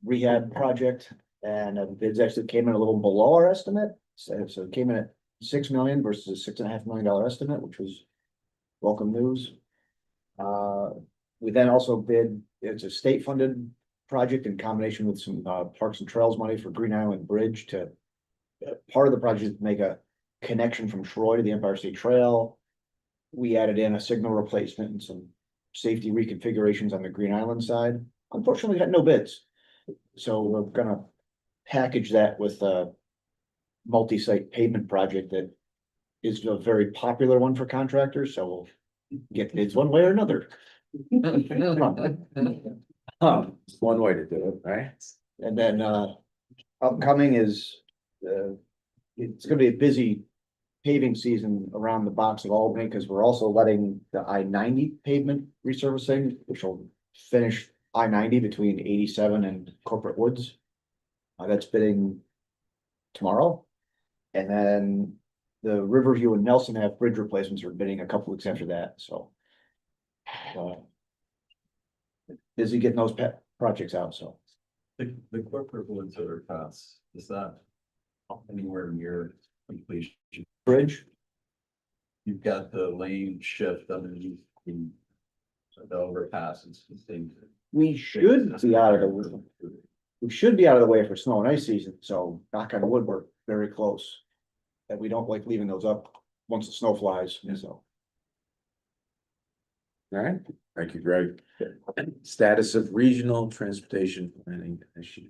rehab project, and the bids actually came in a little below our estimate. So it came in at 6 million versus a $6.5 million estimate, which was welcome news. We then also bid, it's a state funded project in combination with some Parks and Trails money for Green Island Bridge to part of the project to make a connection from Troy to the Empire State Trail. We added in a signal replacement and some safety reconfigurations on the Green Island side. Unfortunately, we got no bids. So we're gonna package that with a multi-site pavement project that is a very popular one for contractors, so we'll get bids one way or another.
It's one way to do it, right?
And then upcoming is it's gonna be a busy paving season around the box of Albany, because we're also letting the I-90 pavement resurfacing, which will finish I-90 between 87 and Corporate Woods. That's bidding tomorrow. And then the Riverview and Nelson Ave bridge replacements are bidding a couple weeks after that, so. Busy getting those projects out, so.
The corporate woods overpass, is that anywhere near completion?
Bridge,
You've got the lane shift underneath the overpass. It's the same.
we should be out of the, we should be out of the way for snow and ice season, so knock on wood, we're very close. That we don't like leaving those up once the snow flies, so.
All right, thank you, Greg. Status of regional transportation planning issue.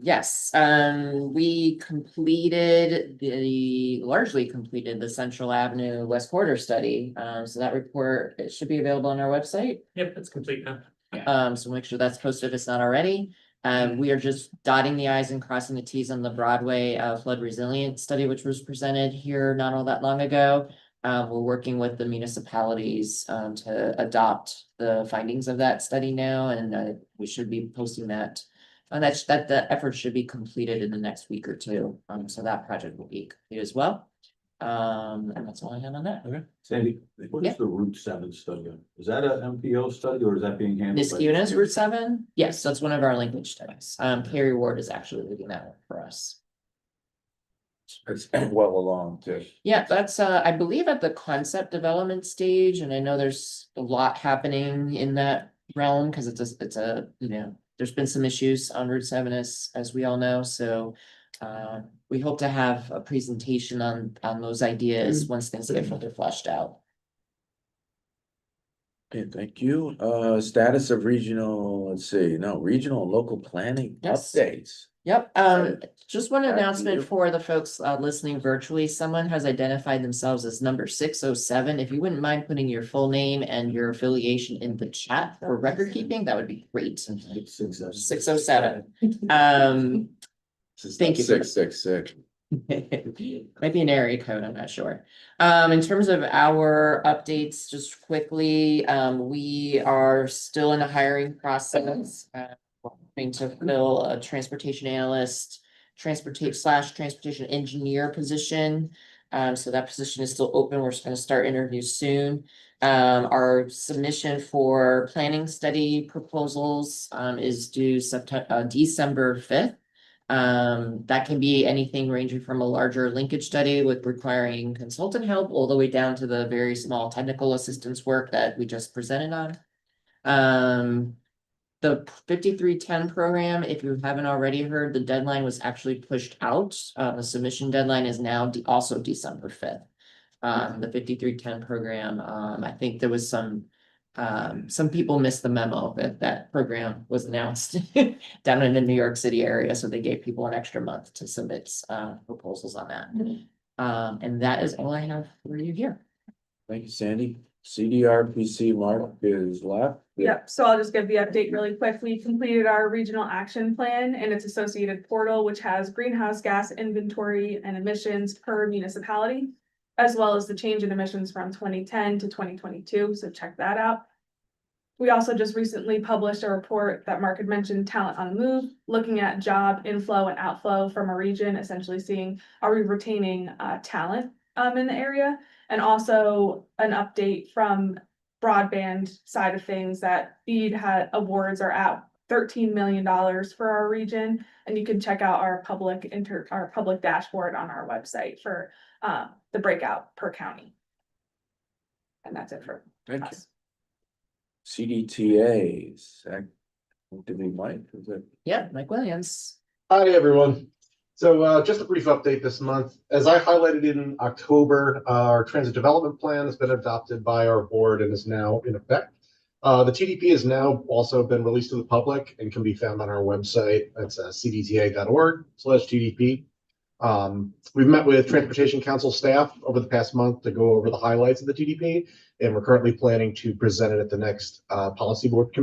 Yes, we largely completed the Central Avenue West Corridor study. So that report, it should be available on our website.
Yep, it's complete now.
So make sure that's posted if it's not already. We are just dotting the i's and crossing the t's on the Broadway flood resilience study, which was presented here not all that long ago. We're working with the municipalities to adopt the findings of that study now, and we should be posting that. And that the effort should be completed in the next week or two. So that project will be completed as well. And that's all I have on that.
Okay, Sandy, what is the Route 7 study on? Is that a MPO study or is that being handled?
Niskayuna's Route 7? Yes, that's one of our linkage studies. Carrie Ward is actually leading that one for us.
It's well along too.
Yeah, that's I believe at the concept development stage, and I know there's a lot happening in that realm because it's a there's been some issues on Route 7 as we all know. So we hope to have a presentation on those ideas once things get further fleshed out.
Okay, thank you. Status of regional, regional and local planning
Yes.
updates.
Yep, just one
Back to
announcement
you.
for the folks listening virtually. Someone has identified themselves as number 607. If you wouldn't mind putting your full name and your affiliation in the chat for record keeping, that would be great. 607. Thank you.
666.
Might be an area code, I'm not sure. In terms of our updates, just quickly, we are still in a hiring process. Hoping to fill a transportation analyst, transportation engineer position. So that position is still open. We're just gonna start interviews soon. Our submission for planning study proposals is due December 5th. That can be anything ranging from a larger linkage study with requiring consultant help all the way down to the very small technical assistance work that we just presented on. The 5310 program, if you haven't already heard, the deadline was actually pushed out. The submission deadline is now also December 5th. The 5310 program, I think there was some people missed the memo that program was announced down in the New York City area, so they gave people an extra month to submit proposals on that. And that is all I have for you here.
Thank you, Sandy. CDRPC Mark is left.
Yep, so I'll just give the update really quick. We completed our regional action plan and its associated portal, which has greenhouse gas inventory and emissions per municipality, as well as the change in emissions from 2010 to 2022, so check that out. We also just recently published a report that Mark had mentioned, Talent on the Move, looking at job inflow and outflow from a region, essentially seeing, are we retaining talent in the area? And also an update from broadband side of things that BEAD had awards are at $13 million for our region. And you can check out our public dashboard on our website for the breakout per county. And that's it for
Thank
us.
you. CDTAs. Did we Mike? Is it?
Yeah, Mike Williams.
Hi, everyone. So just a brief update this month. As I highlighted in October, our transit development plan has been adopted by our board and is now in effect. The TDP has now also been released to the public and can be found on our website. That's cdta.org/TDP. We've met with Transportation Council staff over the past month to go over the highlights of the TDP, and we're currently planning to present it at the next policy board.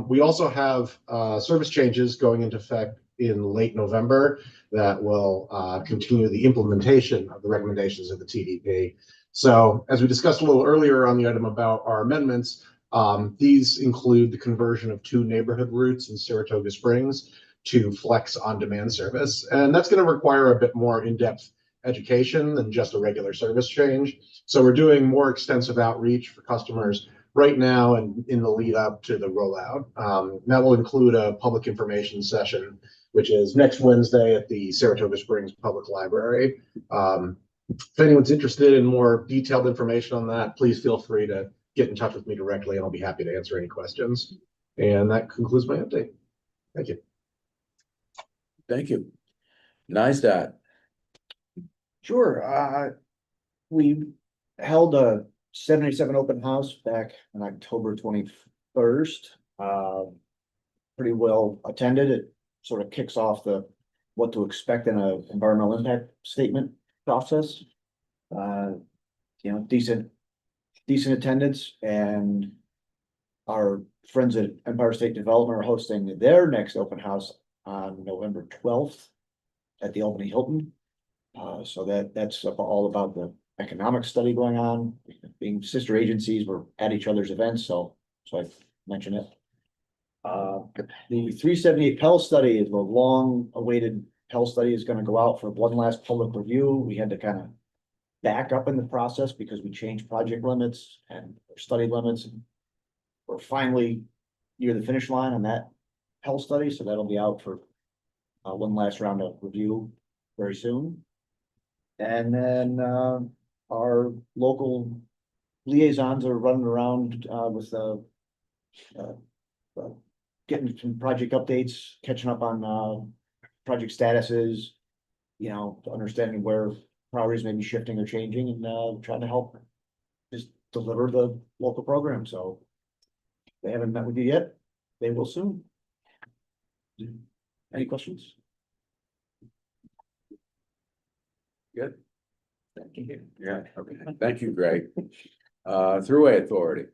We also have service changes going into effect in late November that will continue the implementation of the recommendations of the TDP. So as we discussed a little earlier on the item about our amendments, these include the conversion of 2 neighborhood routes in Saratoga Springs to flex on-demand service. And that's going to require a bit more in-depth education than just a regular service change. So we're doing more extensive outreach for customers right now and in the lead up to the rollout. That will include a public information session, which is next Wednesday at the Saratoga Springs Public Library. If anyone's interested in more detailed information on that, please feel free to get in touch with me directly and I'll be happy to answer any questions. And that concludes my update. Thank you.
Thank you. NISDOT.
Sure, we held a 77 open house back on October 21st. Pretty well attended. It sort of kicks off what to expect in a environmental impact statement process. Decent attendance, and our friends at Empire State Development are hosting their next open house on November 12th at the Albany Hilton. So that's all about the economic study going on. Being sister agencies, we're at each other's events, so I mentioned it. The 378 Pell study is a long-awaited Pell study, is going to go out for one last public review. We had to kind of back up in the process because we changed project limits and study limits. And we're finally near the finish line on that Pell study, so that'll be out for one last round of review very soon. And then our local liaisons are running around with getting some project updates, catching up on project statuses, understanding where priorities may be shifting or changing, and trying to help just deliver the local program. So if they haven't met with you yet, they will soon. Any questions?
Good. Thank you. Yeah, okay. Thank you, Greg. Thruway Authority.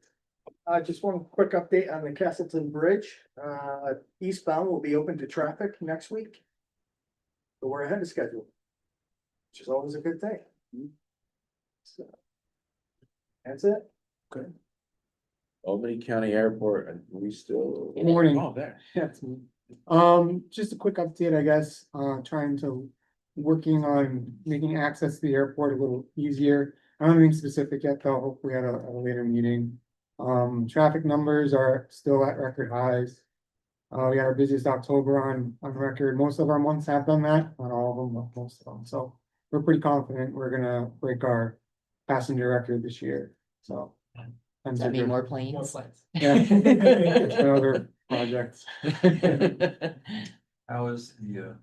Just one quick update on the Castleton Bridge. Eastbound will be open to traffic next week. So we're ahead of schedule, which is always a good thing. So that's it.
Okay. Albany County Airport, and we still.
Good morning.
Oh, there.
Just a quick update, I guess, working on making access to the airport a little easier. I don't have anything specific yet, though. Hopefully at a later meeting. Traffic numbers are still at record highs. We had our busiest October on record. Most of our months have done that, not all of them, but most of them. So we're pretty confident we're gonna break our passenger record this year. So.
Does that mean more planes?
More planes. Yeah. Other projects.
How is the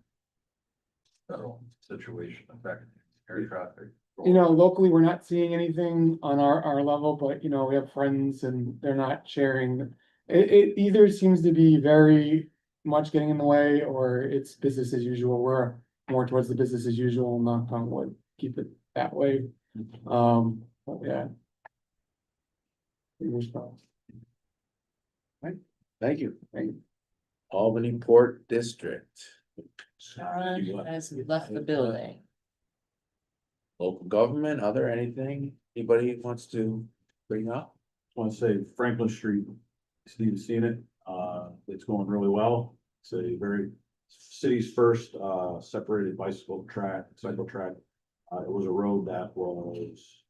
federal situation affecting air traffic?
Locally, we're not seeing anything on our level, but we have friends and they're not sharing. It either seems to be very much getting in the way or it's business as usual. We're more towards the business as usual, knock on wood, keep it that way. But yeah.
Right. Thank you. Albany Port District.
Sean has left the building.
Local government, other anything anybody wants to bring up?
Want to say Franklin Street, Steve's seen it, it's going really well. It's a very city's first separated cycle track. It was a road that was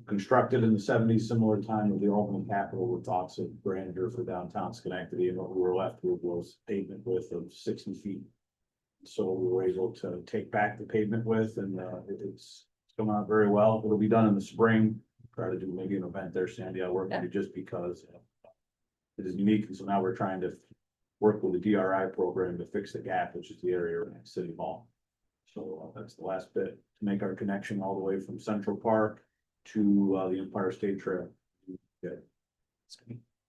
constructed in the 70s, similar time of the Albany Capitol, with thoughts of grandeur for downtown Schenectady, and what we were left with was pavement width of 60 feet. So we were able to take back the pavement width, and it's come out very well. It'll be done in the spring. Try to do maybe an event there, Sandy. I work with you just because it is unique. And so now we're trying to work with the DRI program to fix the gap, which is the area around City Hall. So that's the last bit to make our connection all the way from Central Park to the Empire State Trail. Good.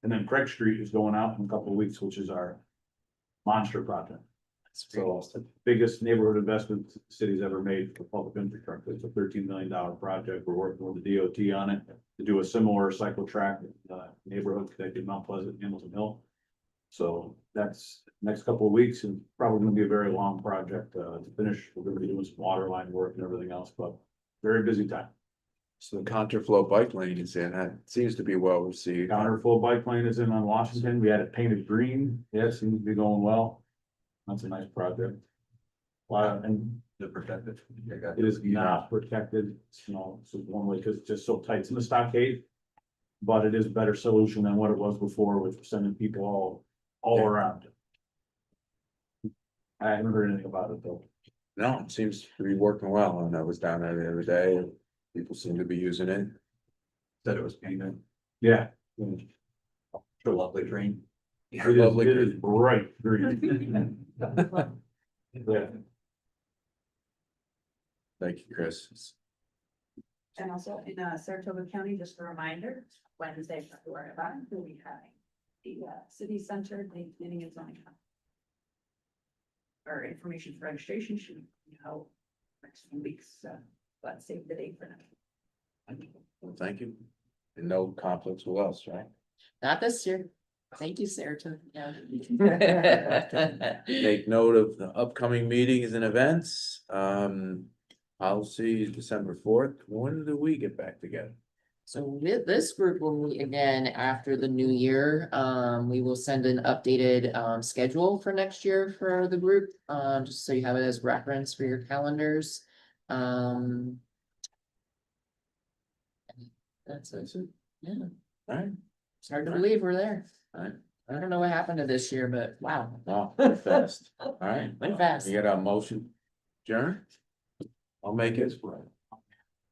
And then Craig Street is going out in a couple of weeks, which is our monster project. So it's the biggest neighborhood investment the city's ever made for public infrastructure. It's a $13 million project. We're working with the DOT on it to do a similar cycle track neighborhood connected Mount Pleasant, Hamilton Hill. So that's next couple of weeks, and probably going to be a very long project to finish. We're going to be doing some water line work and everything else, but very busy time.
So the counterflow bike lane is in, that seems to be well received.
Counterflow bike lane is in on Washington. We had it painted green. Yeah, it seems to be going well. That's a nice project. Wow, and
The protected.
it is not protected, so one way, because it's just so tight. It's in the stockade. But it is a better solution than what it was before with sending people all around. I haven't heard anything about it though.
No, it seems to be working well, and I was down there the other day, people seem to be using it.
Said it was painted.
Yeah.
A lovely green.
It is,
Lovely
it is bright green. Yeah.
Thank you, Chris.
And also in Saratoga County, just a reminder, Wednesday, February 11th, we'll be having the city center, the planning and zoning. Our information for registration should, next few weeks, but save the date for now.
Well, thank you. And no conflicts with us, right?
Not this year. Thank you, Sarah. Yeah.
Take note of the upcoming meetings and events. I'll see you December 4th. When do we get back together?
So with this group will meet again after the new year. We will send an updated schedule for next year for the group, just so you have it as reference for your calendars. That's it. Yeah,
All right.
it's hard to believe we're there. I don't know what happened to this year, but wow.
No, went fast. All right.
Went fast.
You got a motion? Adjourn? I'll make it.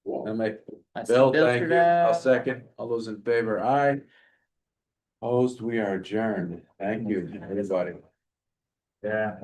I'll make,
I see
Bill,
Bill
thank you.
Trudell.
I'll second. All those in favor, aye. Opposed, we are adjourned. Thank you, everybody.
Yeah.